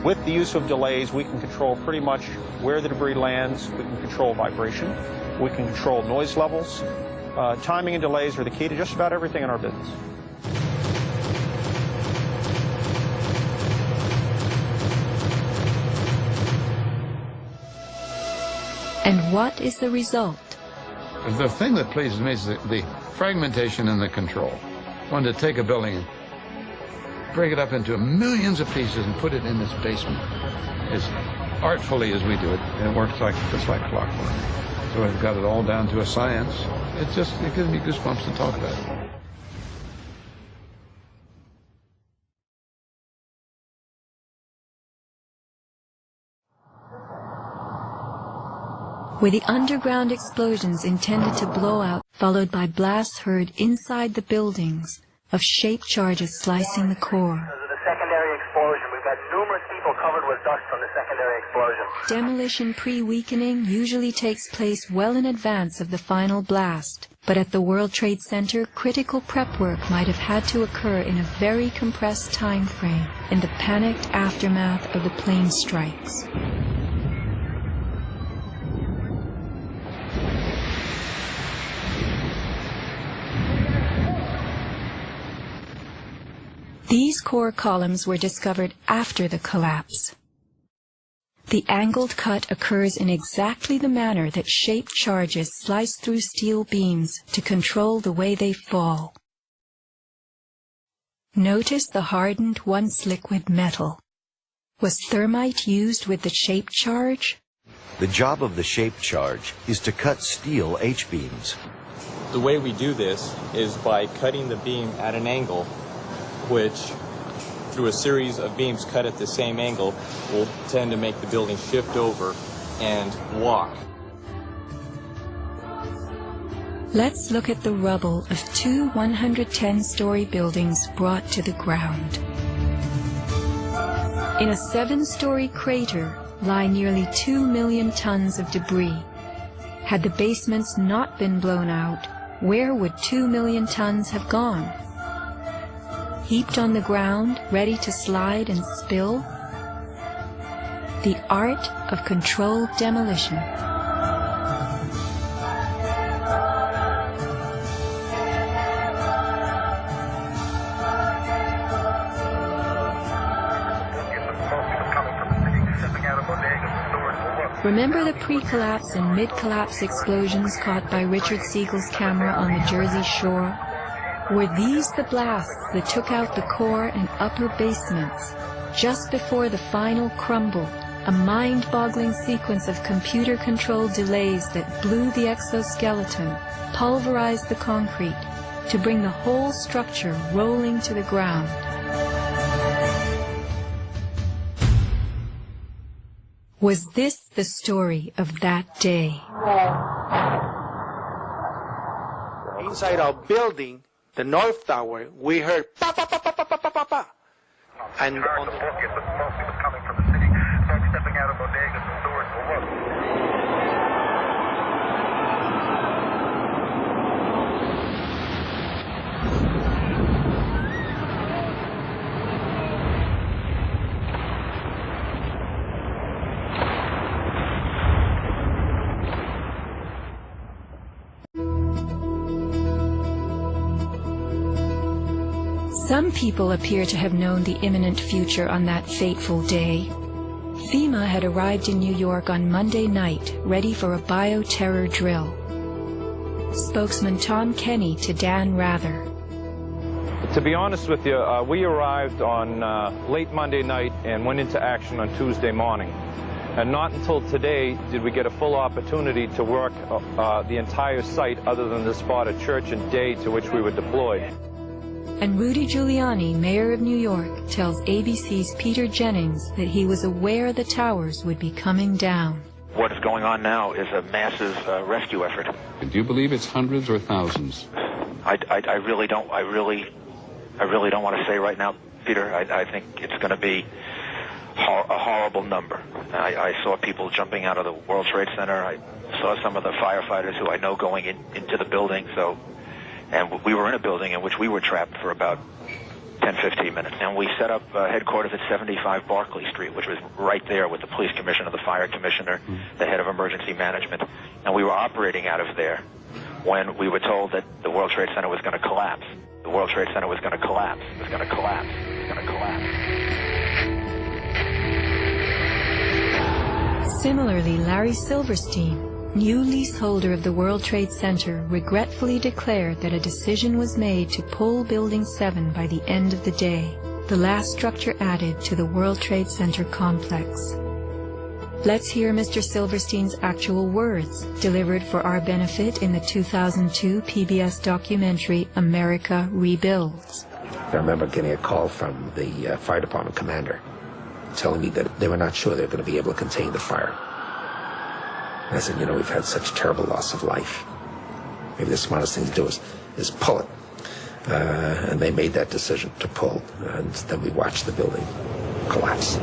With the use of delays, we can control pretty much where the debris lands. We can control vibration. We can control noise levels. Timing and delays are the key to just about everything in our business. And what is the result? The thing that pleases me is the fragmentation and the control. One to take a building and break it up into millions of pieces and put it in this basement as artfully as we do it, and it works just like clockwork. So we've got it all down to a science. It gives me goosebumps to talk about it. Were the underground explosions intended to blow out, followed by blasts heard inside the buildings of shaped charges slicing the core? Because of the secondary explosion, we've got numerous people covered with dust from the secondary explosion. Demolition pre-weakening usually takes place well in advance of the final blast, but at the World Trade Center, critical prep work might have had to occur in a very compressed time frame in the panicked aftermath of the plane strikes. These core columns were discovered after the collapse. The angled cut occurs in exactly the manner that shaped charges slice through steel beams to control the way they fall. Notice the hardened once-liquid metal. Was thermite used with the shaped charge? The job of the shaped charge is to cut steel H-beams. The way we do this is by cutting the beam at an angle which through a series of beams cut at the same angle will tend to make the building shift over and walk. Let's look at the rubble of two 110-story buildings brought to the ground. In a 7-story crater lie nearly 2 million tons of debris. Had the basements not been blown out, where would 2 million tons have gone? Heaped on the ground, ready to slide and spill? The art of controlled demolition. Remember the pre-collapse and mid-collapse explosions caught by Richard Siegel's camera on the Jersey Shore? Were these the blasts that took out the core and upper basements? Just before the final crumble, a mind-boggling sequence of computer-controlled delays that blew the exoskeleton, pulverized the concrete, to bring the whole structure rolling to the ground. Was this the story of that day? Inside our building, the North Tower, we heard pa pa pa pa pa pa pa pa pa. And on the smoke was coming from the city. Folks stepping out of bodegas and stores will look. Some people appear to have known the imminent future on that fateful day. FEMA had arrived in New York on Monday night, ready for a bioterror drill. Spokesman Tom Kenny to Dan Rather. To be honest with you, we arrived on late Monday night and went into action on Tuesday morning. And not until today did we get a full opportunity to work the entire site other than the spot at Church and Day to which we were deployed. And Rudy Giuliani, mayor of New York, tells ABC's Peter Jennings that he was aware the towers would be coming down. What is going on now is a massive rescue effort. Do you believe it's hundreds or thousands? I really don't. I really don't want to say right now, Peter. I think it's going to be a horrible number. I saw people jumping out of the World Trade Center. I saw some of the firefighters who I know going into the building. And we were in a building in which we were trapped for about 10-15 minutes. And we set up headquarters at 75 Barclay Street, which was right there with the police commissioner, the fire commissioner, the head of emergency management. And we were operating out of there when we were told that the World Trade Center was going to collapse. The World Trade Center was going to collapse. It was going to collapse. It was going to collapse. Similarly, Larry Silverstein, new leaseholder of the World Trade Center, regretfully declared that a decision was made to pull Building 7 by the end of the day, the last structure added to the World Trade Center complex. Let's hear Mr. Silverstein's actual words, delivered for our benefit in the 2002 PBS documentary America Rebuilds. I remember getting a call from the fire department commander telling me that they were not sure they were going to be able to contain the fire. And I said, you know, we've had such terrible loss of life. Maybe the smartest thing to do is pull it. And they made that decision to pull. And then we watched the building collapse.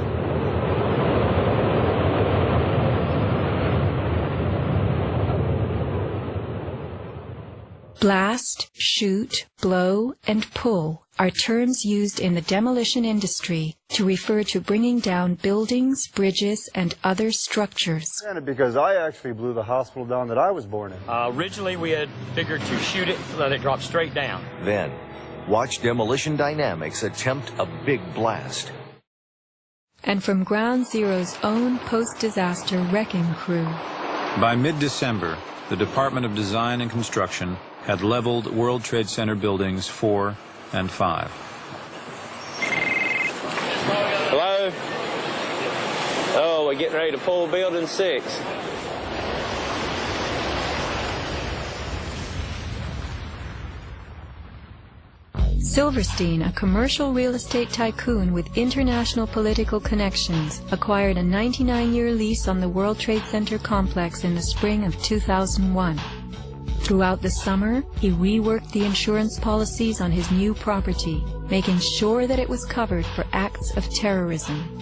Blast, shoot, blow, and pull are terms used in the demolition industry to refer to bringing down buildings, bridges, and other structures. Because I actually blew the hospital down that I was born in. Originally, we had figured to shoot it, let it drop straight down. Then, watch Demolition Dynamics attempt a big blast. And from Ground Zero's own post-disaster wrecking crew. By mid-December, the Department of Design and Construction had leveled World Trade Center buildings 4 and 5. Hello? Oh, we're getting ready to pull building 6. Silverstein, a commercial real estate tycoon with international political connections, acquired a 99-year lease on the World Trade Center complex in the spring of 2001. Throughout the summer, he reworked the insurance policies on his new property, making sure that it was covered for acts of terrorism.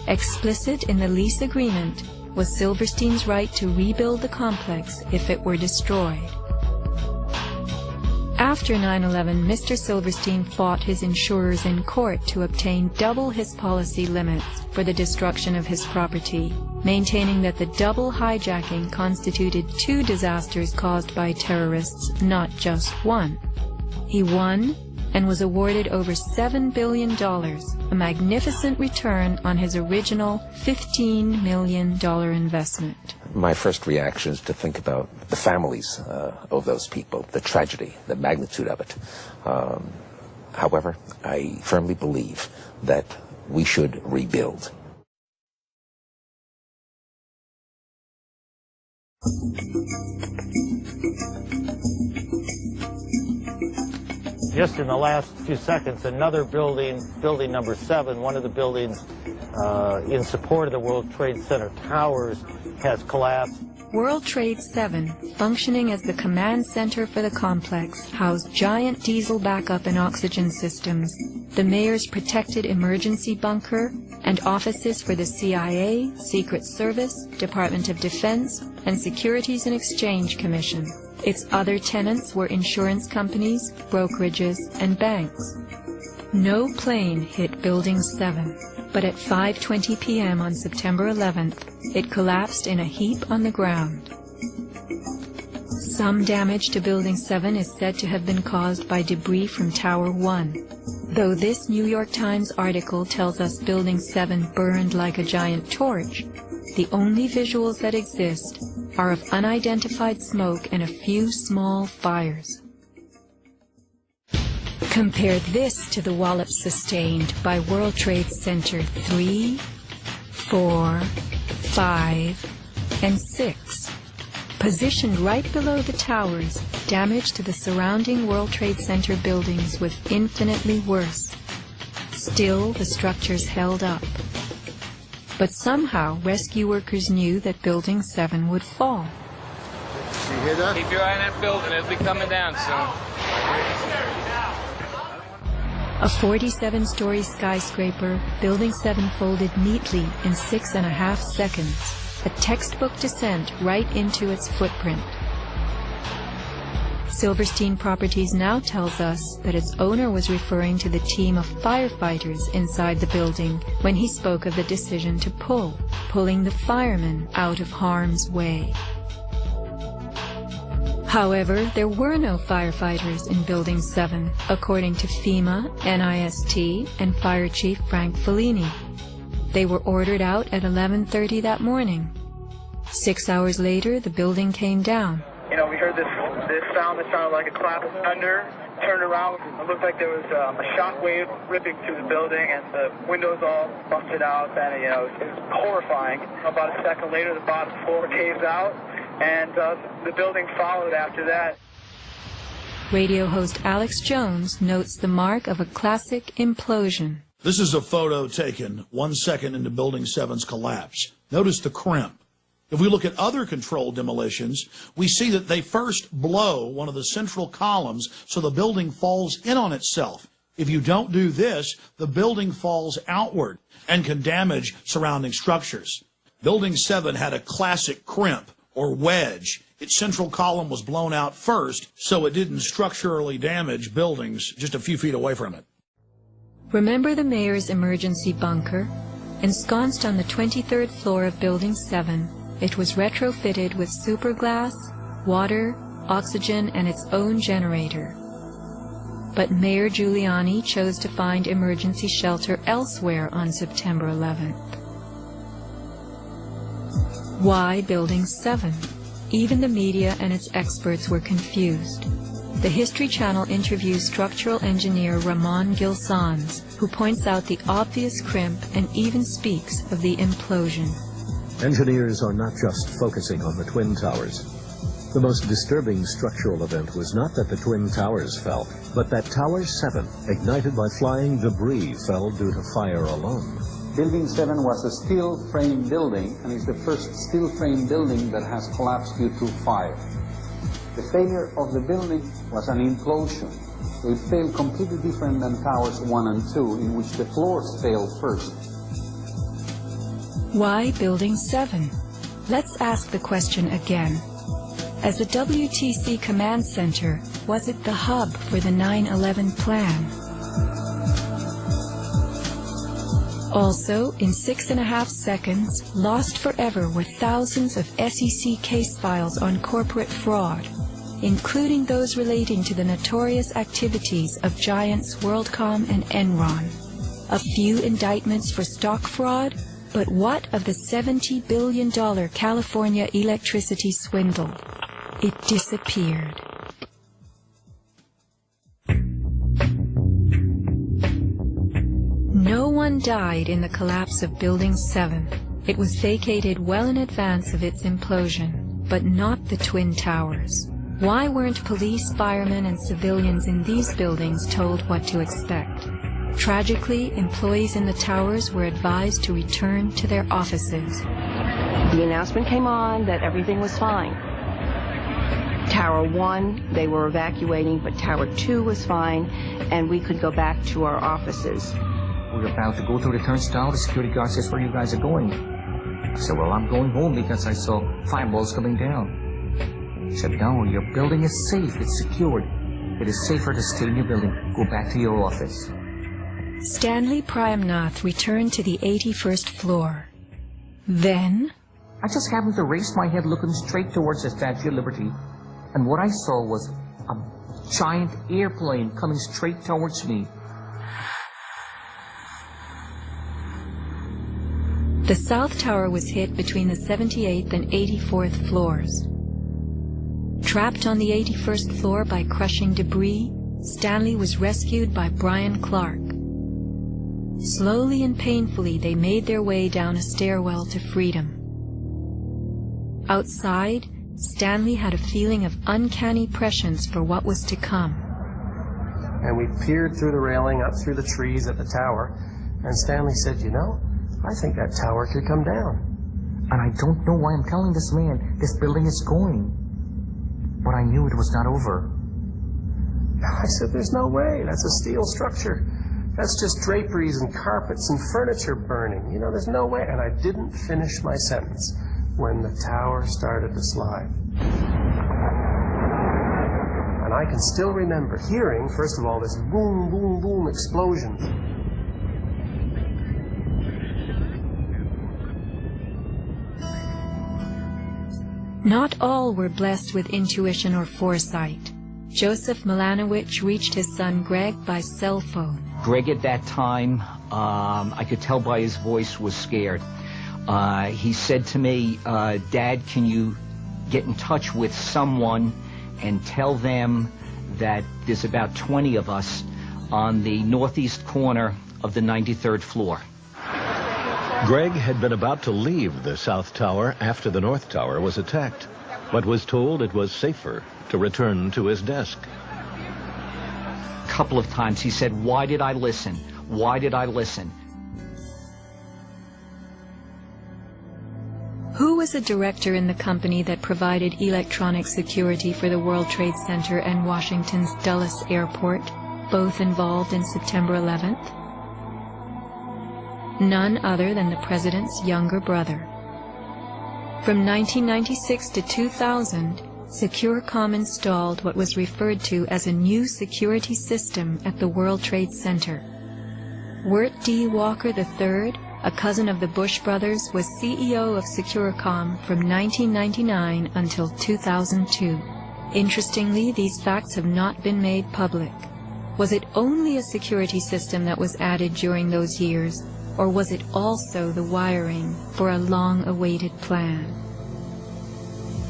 Explicit in the lease agreement was Silverstein's right to rebuild the complex if it were destroyed. After 9/11, Mr. Silverstein fought his insurers in court to obtain double his policy limits for the destruction of his property, maintaining that the double hijacking constituted 2 disasters caused by terrorists, not just one. He won and was awarded over $7 billion, a magnificent return on his original $15 million investment. My first reaction is to think about the families of those people, the tragedy, the magnitude of it. However, I firmly believe that we should rebuild. Just in the last few seconds, another building, building number 7, one of the buildings in support of the World Trade Center towers, has collapsed. World Trade 7, functioning as the command center for the complex, housed giant diesel backup and oxygen systems, the mayor's protected emergency bunker, and offices for the CIA, Secret Service, Department of Defense, and Securities and Exchange Commission. Its other tenants were insurance companies, brokerages, and banks. No plane hit Building 7, but at 5:20 p.m. on September 11th, it collapsed in a heap on the ground. Some damage to Building 7 is said to have been caused by debris from Tower 1. Though this New York Times article tells us Building 7 burned like a giant torch, the only visuals that exist are of unidentified smoke and a few small fires. Compare this to the wallops sustained by World Trade Center 3, 4, 5, and 6. Positioned right below the towers, damage to the surrounding World Trade Center buildings was infinitely worse. Still, the structures held up. But somehow, rescue workers knew that Building 7 would fall. You hear that? Keep your eye on that building. It'll be coming down soon. A 47-story skyscraper, Building 7 folded neatly in 6.5 seconds, a textbook descent right into its footprint. Silverstein Properties now tells us that its owner was referring to the team of firefighters inside the building when he spoke of the decision to pulling the firemen out of harm's way. However, there were no firefighters in Building 7, according to FEMA, NIST, and Fire Chief Frank Fellini. They were ordered out at 11:30 that morning. 6 hours later, the building came down. You know, we heard this sound that sounded like a clap of thunder. Turned around, it looked like there was a shock wave ripping through the building, and the windows all busted out, and it was horrifying. About a second later, the bottom floor caves out, and the building followed after that. Radio host Alex Jones notes the mark of a classic implosion. This is a photo taken 1 second into Building 7's collapse. Notice the crimp. If we look at other controlled demolitions, we see that they first blow one of the central columns so the building falls in on itself. If you don't do this, the building falls outward and can damage surrounding structures. Building 7 had a classic crimp or wedge. Its central column was blown out first, so it didn't structurally damage buildings just a few feet away from it. Remember the mayor's emergency bunker? Ensconced on the 23rd floor of Building 7, it was retrofitted with superglass, water, oxygen, and its own generator. But Mayor Giuliani chose to find emergency shelter elsewhere on September 11th. Why Building 7? Even the media and its experts were confused. The History Channel interviews structural engineer Ramon Gilsans, who points out the obvious crimp and even speaks of the implosion. Engineers are not just focusing on the Twin Towers. The most disturbing structural event was not that the Twin Towers fell, but that Tower 7, ignited by flying debris, fell due to fire alone. Building 7 was a steel frame building, and it's the first steel frame building that has collapsed due to fire. The failure of the building was an implosion. So it failed completely different than Towers 1 and 2, in which the floors failed first. Why Building 7? Let's ask the question again. As the WTC Command Center, was it the hub for the 9/11 plan? Also, in 6.5 seconds, lost forever were thousands of SEC case files on corporate fraud, including those relating to the notorious activities of giants WorldCom and Enron. A few indictments for stock fraud, but what of the $70 billion California electricity swindle? It disappeared. No one died in the collapse of Building 7. It was vacated well in advance of its implosion, but not the Twin Towers. Why weren't police, firemen, and civilians in these buildings told what to expect? Tragically, employees in the towers were advised to return to their offices. The announcement came on that everything was fine. Tower 1, they were evacuating, but Tower 2 was fine, and we could go back to our offices. We're about to go through the turnstile. The security guard says, "Where you guys are going?" I said, "Well, I'm going home because I saw fireballs coming down." He said, "No, your building is safe. It's secured. It is safer to stay in your building. Go back to your office." Stanley Prayamnath returned to the 81st floor. Then, I just happened to raise my head looking straight towards the Statue of Liberty, and what I saw was a giant airplane coming straight towards me. the South Tower was hit between the 78th and 84th floors. Trapped on the 81st floor by crushing debris, Stanley was rescued by Brian Clark. Slowly and painfully, they made their way down a stairwell to freedom. Outside, Stanley had a feeling of uncanny prescience for what was to come. And we peered through the railing up through the trees at the tower, and Stanley said, "You know, I think that tower could come down." And I don't know why I'm telling this man this building is going. But I knew it was not over. I said, "There's no way. That's a steel structure. That's just draperies and carpets and furniture burning. You know, there's no way." And I didn't finish my sentence when the tower started to slide. And I can still remember hearing, first of all, this boom, boom, boom explosion. Not all were blessed with intuition or foresight. Joseph Milanowicz reached his son Greg by cell phone. Greg at that time, I could tell by his voice, was scared. He said to me, "Dad, can you get in touch with someone and tell them that there's about 20 of us on the northeast corner of the 93rd floor." Greg had been about to leave the South Tower after the North Tower was attacked, but was told it was safer to return to his desk. A couple of times he said, "Why did I listen? Why did I listen?" Who was a director in the company that provided electronic security for the World Trade Center and Washington's Dulles Airport, both involved in September 11th? None other than the president's younger brother. From 1996 to 2000, SecureCom installed what was referred to as a new security system at the World Trade Center. Wirt D. Walker III, a cousin of the Bush brothers, was CEO of SecureCom from 1999 until 2002. Interestingly, these facts have not been made public. Was it only a security system that was added during those years, or was it also the wiring for a long-awaited plan?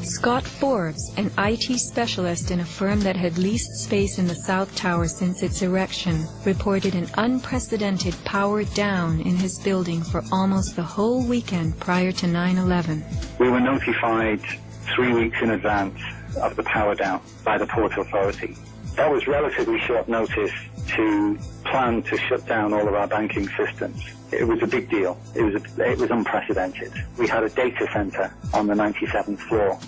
Scott Forbes, an IT specialist in a firm that had leased space in the South Tower since its erection, reported an unprecedented power down in his building for almost the whole weekend prior to 9/11. We were notified 3 weeks in advance of the power down by the Port Authority. That was relatively short notice to plan to shut down all of our banking systems. It was a big deal. It was unprecedented. We had a data center on the 97th floor,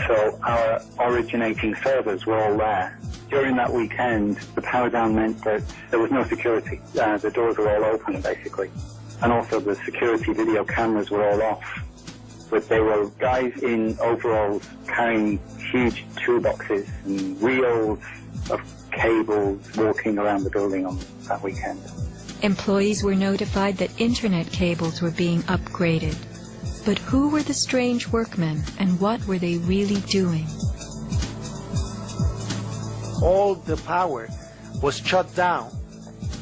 so our originating servers were all there. During that weekend, the power down meant that there was no security. The doors were all open, basically. And also the security video cameras were all off. But there were guys in overalls carrying huge toolboxes and reels of cables walking around the building on that weekend. Employees were notified that internet cables were being upgraded. But who were the strange workmen, and what were they really doing? All the power was shut down.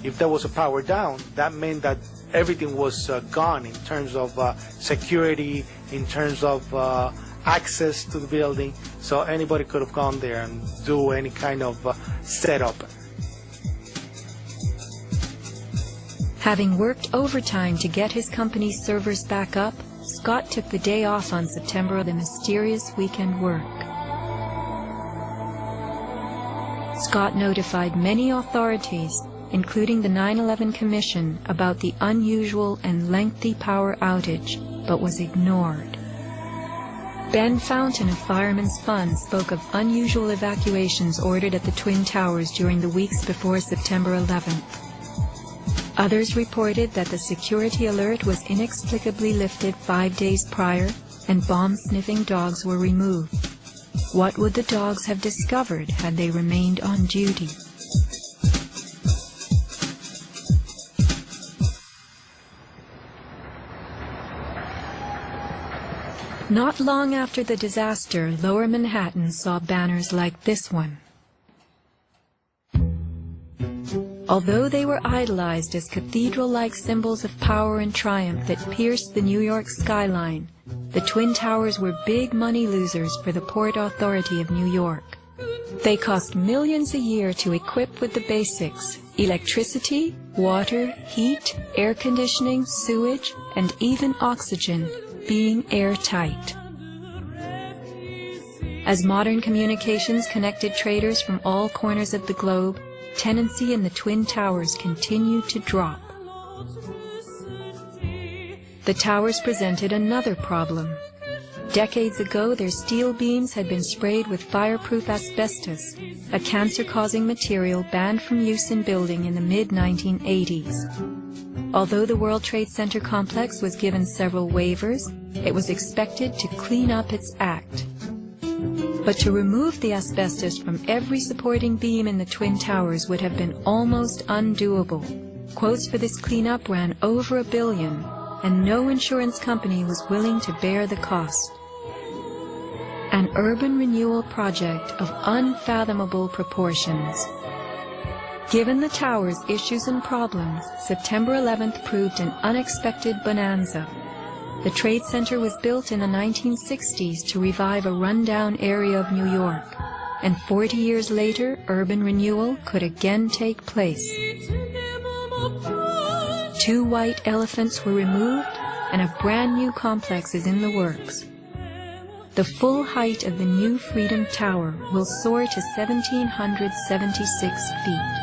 If there was a power down, that meant that everything was gone in terms of security, in terms of access to the building, so anybody could have gone there and do any kind of setup. Having worked overtime to get his company's servers back up, Scott took the day off on September of the mysterious weekend work. Scott notified many authorities, including the 9/11 Commission, about the unusual and lengthy power outage, but was ignored. Ben Fountain of Fireman's Fund spoke of unusual evacuations ordered at the Twin Towers during the weeks before September 11th. Others reported that the security alert was inexplicably lifted 5 days prior and bomb-sniffing dogs were removed. What would the dogs have discovered had they remained on duty? Not long after the disaster, Lower Manhattan saw banners like this one. Although they were idolized as cathedral-like symbols of power and triumph that pierced the New York skyline, the Twin Towers were big money losers for the Port Authority of New York. They cost millions a year to equip with the basics: electricity, water, heat, air conditioning, sewage, and even oxygen, being airtight. As modern communications connected traders from all corners of the globe, tenancy in the Twin Towers continued to drop. The towers presented another problem. Decades ago, their steel beams had been sprayed with fireproof asbestos, a cancer-causing material banned from use in building in the mid-1980s. Although the World Trade Center complex was given several waivers, it was expected to clean up its act. But to remove the asbestos from every supporting beam in the Twin Towers would have been almost undoable. Quotes for this cleanup ran over $1 billion, and no insurance company was willing to bear the cost. An urban renewal project of unfathomable proportions. Given the tower's issues and problems, September 11th proved an unexpected bonanza. The Trade Center was built in the 1960s to revive a rundown area of New York, and 40 years later, urban renewal could again take place. 2 white elephants were removed, and a brand new complex is in the works. The full height of the new Freedom Tower will soar to 1,776 feet.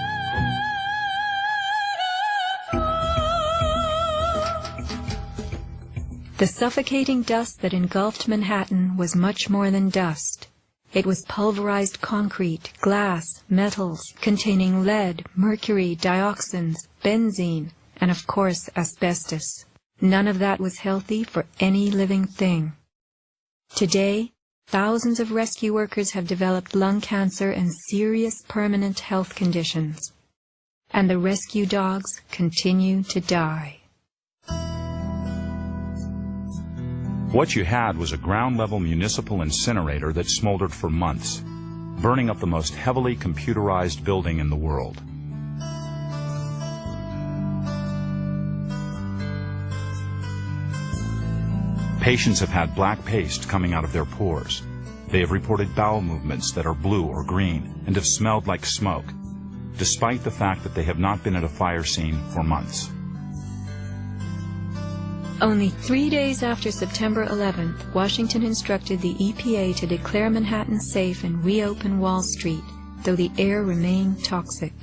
The suffocating dust that engulfed Manhattan was much more than dust. It was pulverized concrete, glass, metals containing lead, mercury, dioxins, benzene, and of course asbestos. None of that was healthy for any living thing. Today, thousands of rescue workers have developed lung cancer and serious permanent health conditions. And the rescue dogs continue to die. What you had was a ground-level municipal incinerator that smoldered for months, burning up the most heavily computerized building in the world. Patients have had black paste coming out of their pores. They have reported bowel movements that are blue or green and have smelled like smoke, despite the fact that they have not been at a fire scene for months. Only 3 days after September 11th, Washington instructed the EPA to declare Manhattan safe and reopen Wall Street, though the air remained toxic.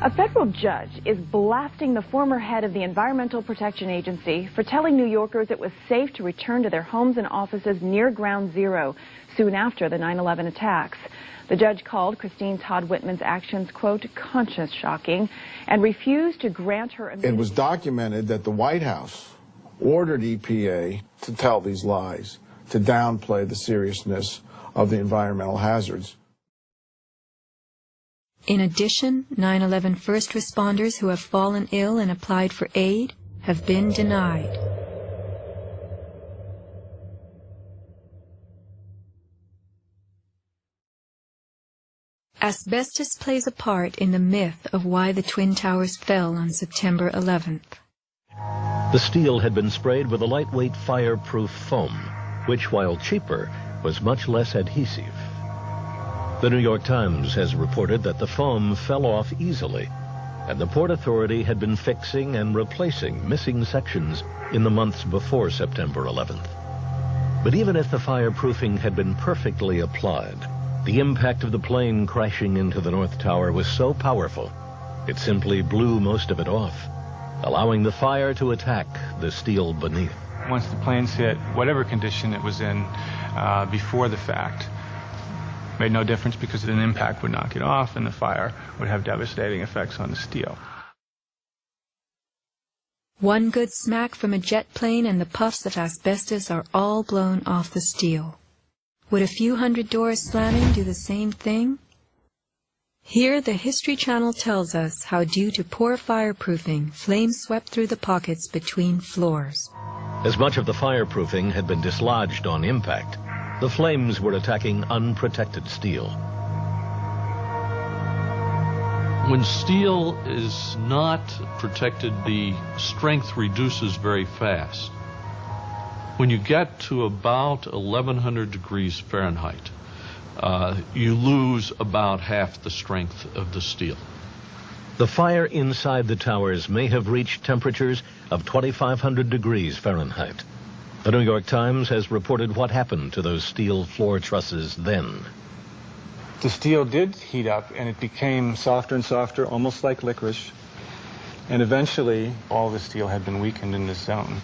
A federal judge is blasting the former head of the Environmental Protection Agency for telling New Yorkers it was safe to return to their homes and offices near Ground Zero soon after the 9/11 attacks. The judge called Christine Todd Whitman's actions, quote, conscience shocking, and refused to grant her... It was documented that the White House ordered EPA to tell these lies, to downplay the seriousness of the environmental hazards. In addition, 9/11 first responders who have fallen ill and applied for aid have been denied. Asbestos plays a part in the myth of why the Twin Towers fell on September 11th. The steel had been sprayed with a lightweight fireproof foam, which, while cheaper, was much less adhesive. The New York Times has reported that the foam fell off easily, and the Port Authority had been fixing and replacing missing sections in the months before September 11th. But even if the fireproofing had been perfectly applied, the impact of the plane crashing into the North Tower was so powerful, it simply blew most of it off, allowing the fire to attack the steel beneath. Once the planes hit, whatever condition it was in before the fact, made no difference because an impact would knock it off and the fire would have devastating effects on the steel. One good smack from a jet plane and the puffs of asbestos are all blown off the steel. Would a few hundred doors slamming do the same thing? Here, the History Channel tells us how, due to poor fireproofing, flames swept through the pockets between floors. As much of the fireproofing had been dislodged on impact, the flames were attacking unprotected steel. When steel is not protected, the strength reduces very fast. When you get to about 1100 degrees Fahrenheit, you lose about half the strength of the steel. The fire inside the towers may have reached temperatures of 2,500 degrees Fahrenheit. The New York Times has reported what happened to those steel floor trusses then. The steel did heat up and it became softer and softer, almost like licorice. And eventually, all the steel had been weakened in this zone.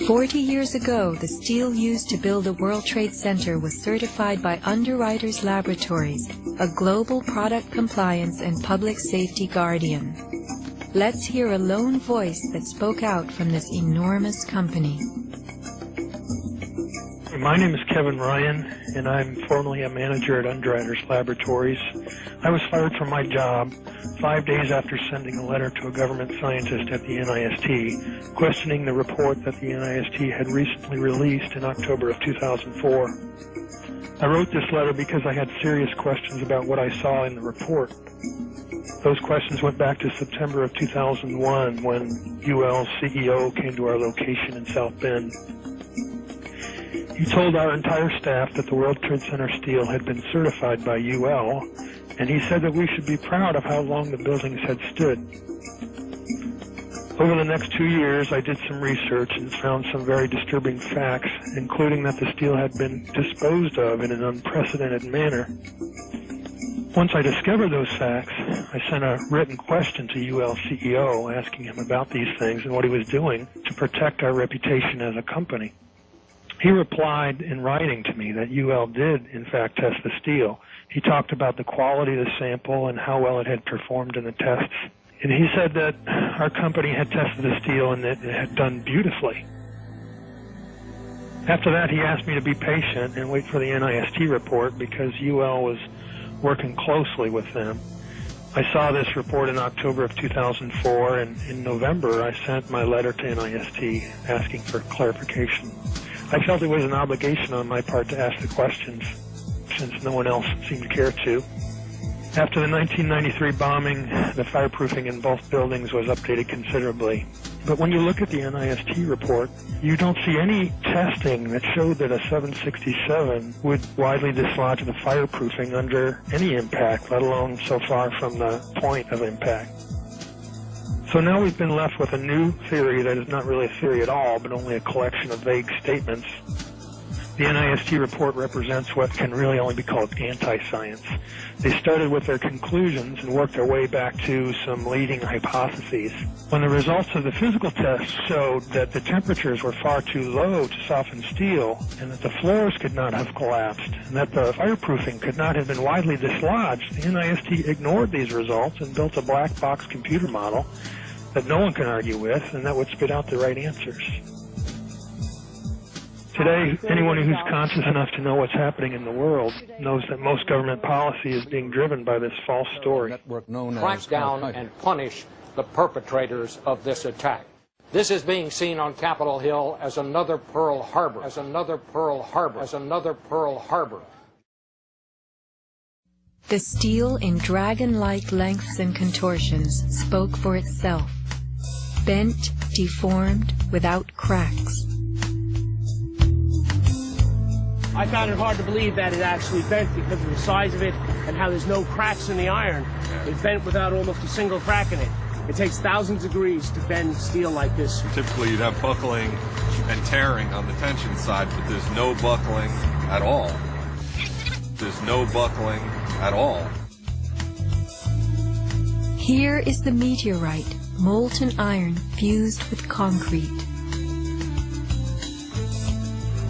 40 years ago, the steel used to build the World Trade Center was certified by Underwriters Laboratories, a global product compliance and public safety guardian. Let's hear a lone voice that spoke out from this enormous company. My name is Kevin Ryan, and I'm formerly a manager at Underwriters Laboratories. I was fired from my job 5 days after sending a letter to a government scientist at the NIST, questioning the report that the NIST had recently released in October of 2004. I wrote this letter because I had serious questions about what I saw in the report. Those questions went back to September of 2001 when UL's CEO came to our location in South Bend. He told our entire staff that the World Trade Center steel had been certified by UL, and he said that we should be proud of how long the buildings had stood. Over the next 2 years, I did some research and found some very disturbing facts, including that the steel had been disposed of in an unprecedented manner. Once I discovered those facts, I sent a written question to UL CEO asking him about these things and what he was doing to protect our reputation as a company. He replied in writing to me that UL did, in fact, test the steel. He talked about the quality of the sample and how well it had performed in the tests. And he said that our company had tested the steel and that it had done beautifully. After that, he asked me to be patient and wait for the NIST report because UL was working closely with them. I saw this report in October of 2004, and in November, I sent my letter to NIST asking for clarification. I felt it was an obligation on my part to ask the questions, since no one else seemed to care to. After the 1993 bombing, the fireproofing in both buildings was updated considerably. But when you look at the NIST report, you don't see any testing that showed that a 767 would widely dislodge the fireproofing under any impact, let alone so far from the point of impact. So now we've been left with a new theory that is not really a theory at all, but only a collection of vague statements. The NIST report represents what can really only be called anti-science. They started with their conclusions and worked their way back to some leading hypotheses. When the results of the physical tests showed that the temperatures were far too low to soften steel, and that the floors could not have collapsed, and that the fireproofing could not have been widely dislodged, the NIST ignored these results and built a black box computer model that no one can argue with, and that would spit out the right answers. Today, anyone who's conscious enough to know what's happening in the world knows that most government policy is being driven by this false story. Crack down and punish the perpetrators of this attack. This is being seen on Capitol Hill as another Pearl Harbor, as another Pearl Harbor, as another Pearl Harbor. The steel in dragon-like lengths and contortions spoke for itself. Bent, deformed, without cracks. I found it hard to believe that it actually bent because of the size of it and how there's no cracks in the iron. It bent without almost a single crack in it. It takes thousands of degrees to bend steel like this. Typically you'd have buckling and tearing on the tension side, but there's no buckling at all. There's no buckling at all. Here is the meteorite, molten iron fused with concrete.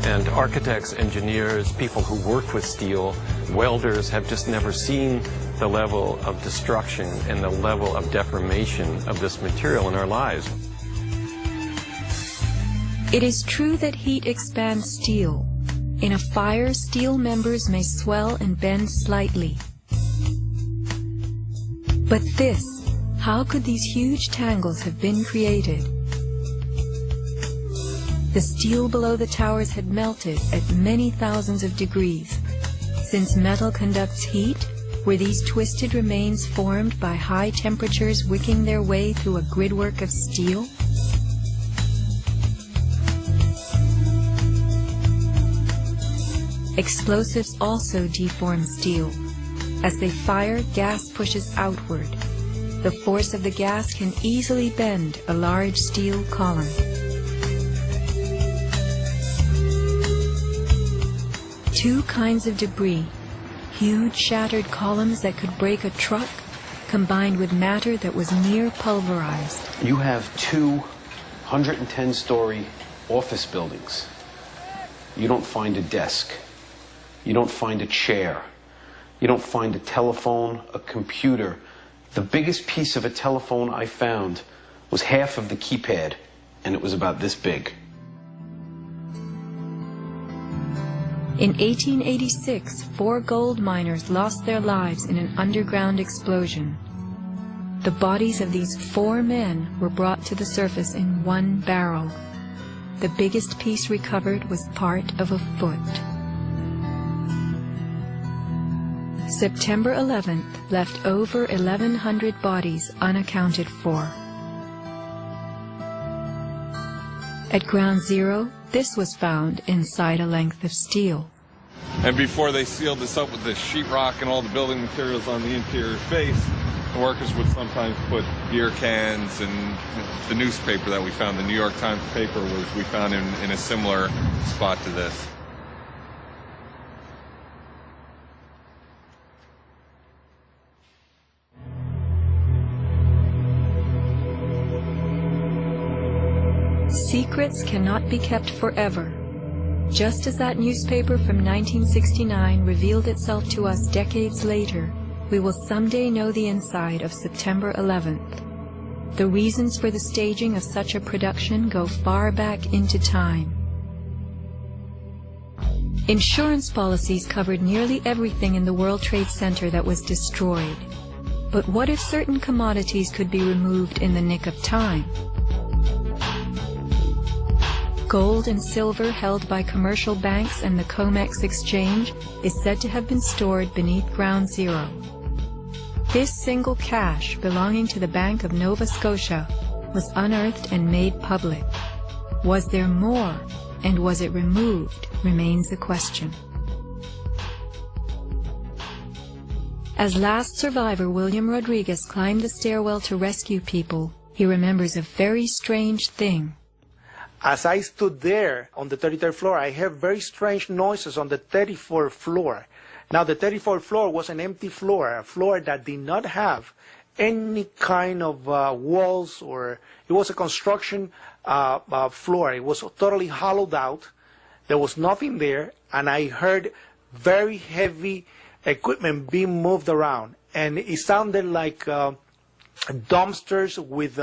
And architects, engineers, people who work with steel, welders have just never seen the level of destruction and the level of deformation of this material in our lives. It is true that heat expands steel. In a fire, steel members may swell and bend slightly. But this, how could these huge tangles have been created? The steel below the towers had melted at many thousands of degrees. Since metal conducts heat, were these twisted remains formed by high temperatures wicking their way through a gridwork of steel? Explosives also deform steel. As they fire, gas pushes outward. The force of the gas can easily bend a large steel column. Two kinds of debris, huge shattered columns that could break a truck, combined with matter that was near pulverized. You have two 110-story office buildings. You don't find a desk. You don't find a chair. You don't find a telephone, a computer. The biggest piece of a telephone I found was half of the keypad, and it was about this big. In 1886, 4 gold miners lost their lives in an underground explosion. The bodies of these 4 men were brought to the surface in one barrel. The biggest piece recovered was part of a foot. September 11th left over 1,100 bodies unaccounted for. At Ground Zero, this was found inside a length of steel. And before they sealed this up with the sheetrock and all the building materials on the interior face, the workers would sometimes put beer cans and the newspaper that we found, the New York Times paper, we found in a similar spot to this. Secrets cannot be kept forever. Just as that newspaper from 1969 revealed itself to us decades later, we will someday know the inside of September 11th. The reasons for the staging of such a production go far back into time. Insurance policies covered nearly everything in the World Trade Center that was destroyed. But what if certain commodities could be removed in the nick of time? Gold and silver held by commercial banks and the COMEX exchange is said to have been stored beneath Ground Zero. This single cache belonging to the Bank of Nova Scotia was unearthed and made public. Was there more, and was it removed, remains the question. As last survivor William Rodriguez climbed the stairwell to rescue people, He remembers a very strange thing. As I stood there on the 33rd floor, I heard very strange noises on the 34th floor. Now, the 34th floor was an empty floor, a floor that did not have any kind of walls, or it was a construction floor. It was totally hollowed out. There was nothing there, and I heard very heavy equipment being moved around, and it sounded like dumpsters with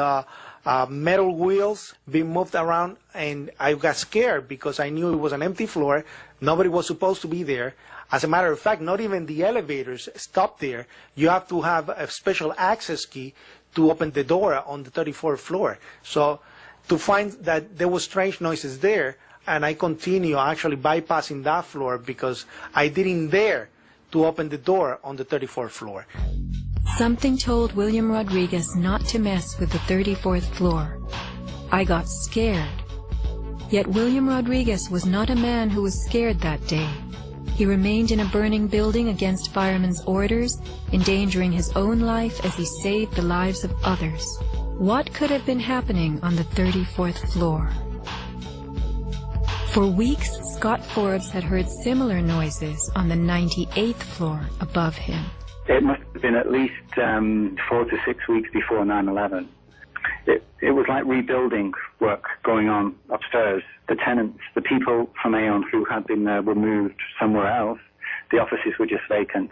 metal wheels being moved around, and I got scared because I knew it was an empty floor. Nobody was supposed to be there. As a matter of fact, not even the elevators stopped there. You have to have a special access key to open the door on the 34th floor. So to find that there were strange noises there, and I continue actually bypassing that floor because I didn't dare to open the door on the 34th floor. Something told William Rodriguez not to mess with the 34th floor. I got scared. Yet William Rodriguez was not a man who was scared that day. He remained in a burning building against firemen's orders, endangering his own life as he saved the lives of others. What could have been happening on the 34th floor? For weeks, Scott Forbes had heard similar noises on the 98th floor above him. It must have been at least 4 to 6 weeks before 9/11. It was like rebuilding work going on upstairs. The tenants, the people from Aon who had been there were moved somewhere else. The offices were just vacant.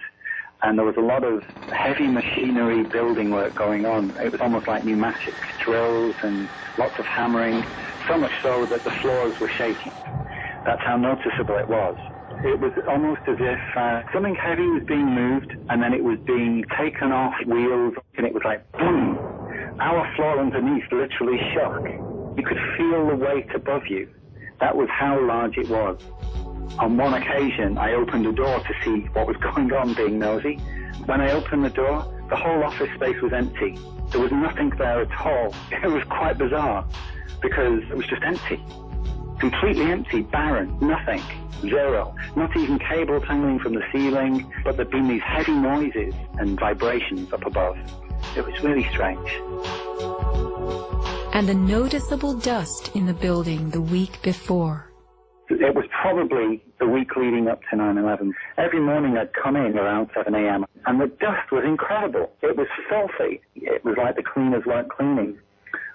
And there was a lot of heavy machinery building work going on. It was almost like pneumatic drills and lots of hammering, so much so that the floors were shaking. That's how noticeable it was. It was almost as if something heavy was being moved and then it was being taken off wheels, and it was like boom. Our floor underneath literally shook. You could feel the weight above you. That was how large it was. On one occasion, I opened the door to see what was going on, being nosy. When I opened the door, the whole office space was empty. There was nothing there at all. It was quite bizarre because it was just empty. Completely empty, barren, nothing, zero. Not even cables hanging from the ceiling, but there'd been these heavy noises and vibrations up above. It was really strange. And the noticeable dust in the building the week before. It was probably the week leading up to 9/11. Every morning I'd come in around 7 a.m. and the dust was incredible. It was filthy. It was like the cleaners weren't cleaning.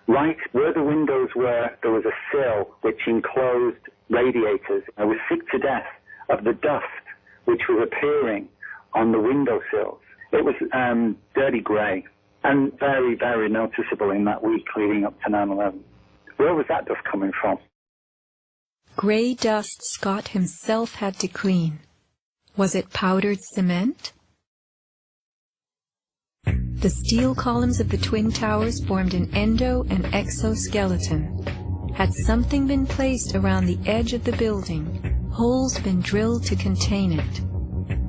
Right where the windows were, there was a sill which enclosed radiators. I was sick to death of the dust which was appearing on the windowsills. It was dirty grey and very, very noticeable in that week leading up to 9/11. Where was that dust coming from? Grey dust Scott himself had to clean. Was it powdered cement? The steel columns of the Twin Towers formed an endo and exoskeleton. Had something been placed around the edge of the building, holes been drilled to contain it?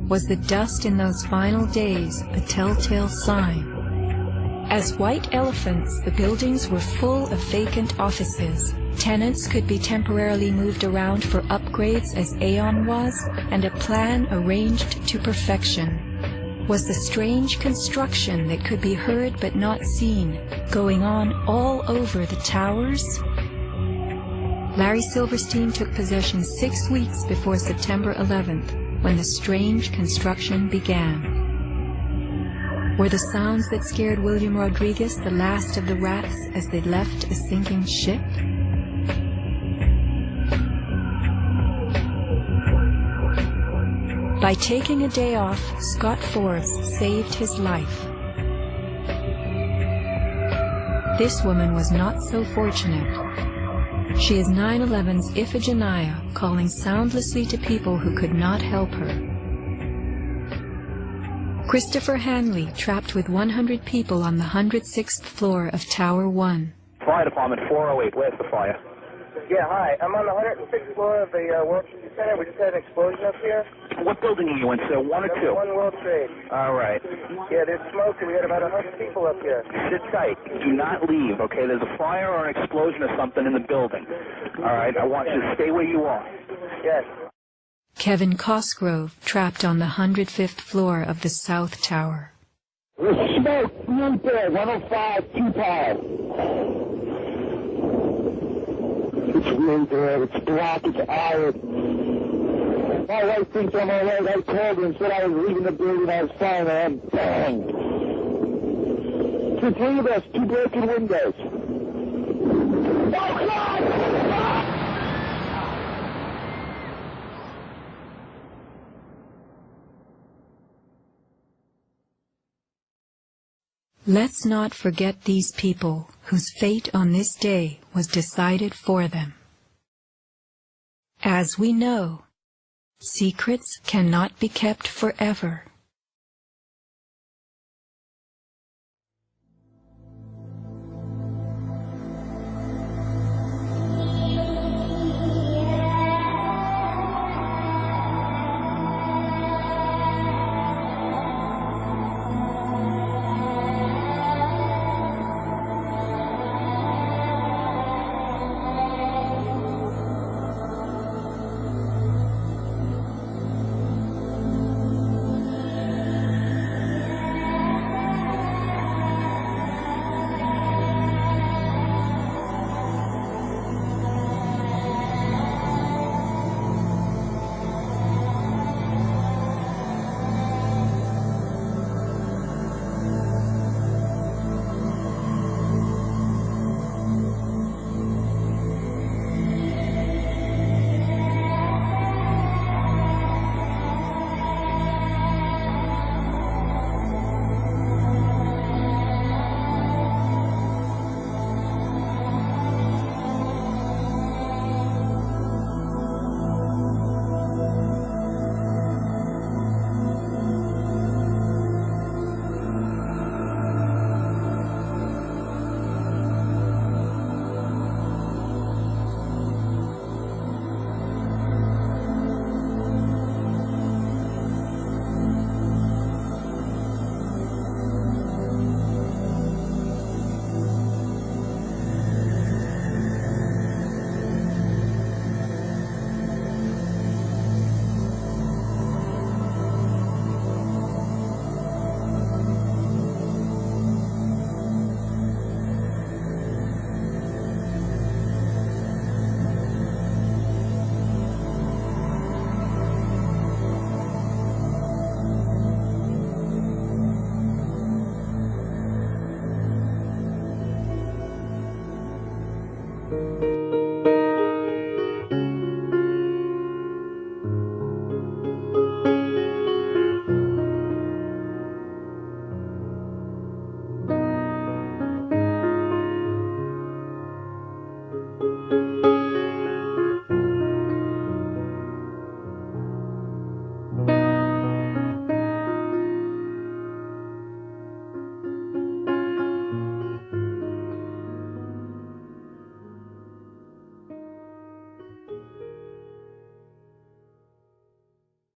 Was the dust in those final days a telltale sign? As white elephants, the buildings were full of vacant offices. Tenants could be temporarily moved around for upgrades as Aon was, and a plan arranged to perfection. Was the strange construction that could be heard but not seen going on all over the towers? Larry Silverstein took possession 6 weeks before September 11th, when the strange construction began. Were the sounds that scared William Rodriguez the last of the rats as they left a sinking ship? By taking a day off, Scott Forbes saved his life. This woman was not so fortunate. She is 9/11's Iphigenia, calling soundlessly to people who could not help her. Christopher Hanley, trapped with 100 people on the 106th floor of Tower 1. Fire Department 408, where's the fire? Yeah, hi. I'm on the 106th floor of the World Trade Center. We just had an explosion up here. What building are you in, sir? 1 or 2? 1 World Trade. All right. Yeah, there's smoke, and we had about 100 people up here. Sit tight. Do not leave, okay? There's a fire or an explosion or something in the building. All right? I want you to stay where you are. Yes. Kevin Cosgrove, trapped on the 105th floor of the South Tower. We There's smoke right there, 105, 2 power. It's right there, it's black, it's iron. My wife thinks I'm all right. I called her and said I was leaving the building, I was fine, and bang. The 3 of us, 2 broken windows. Oh, God! Let's not forget these people whose fate on this day was decided for them. As we know, secrets cannot be kept forever. Thank you.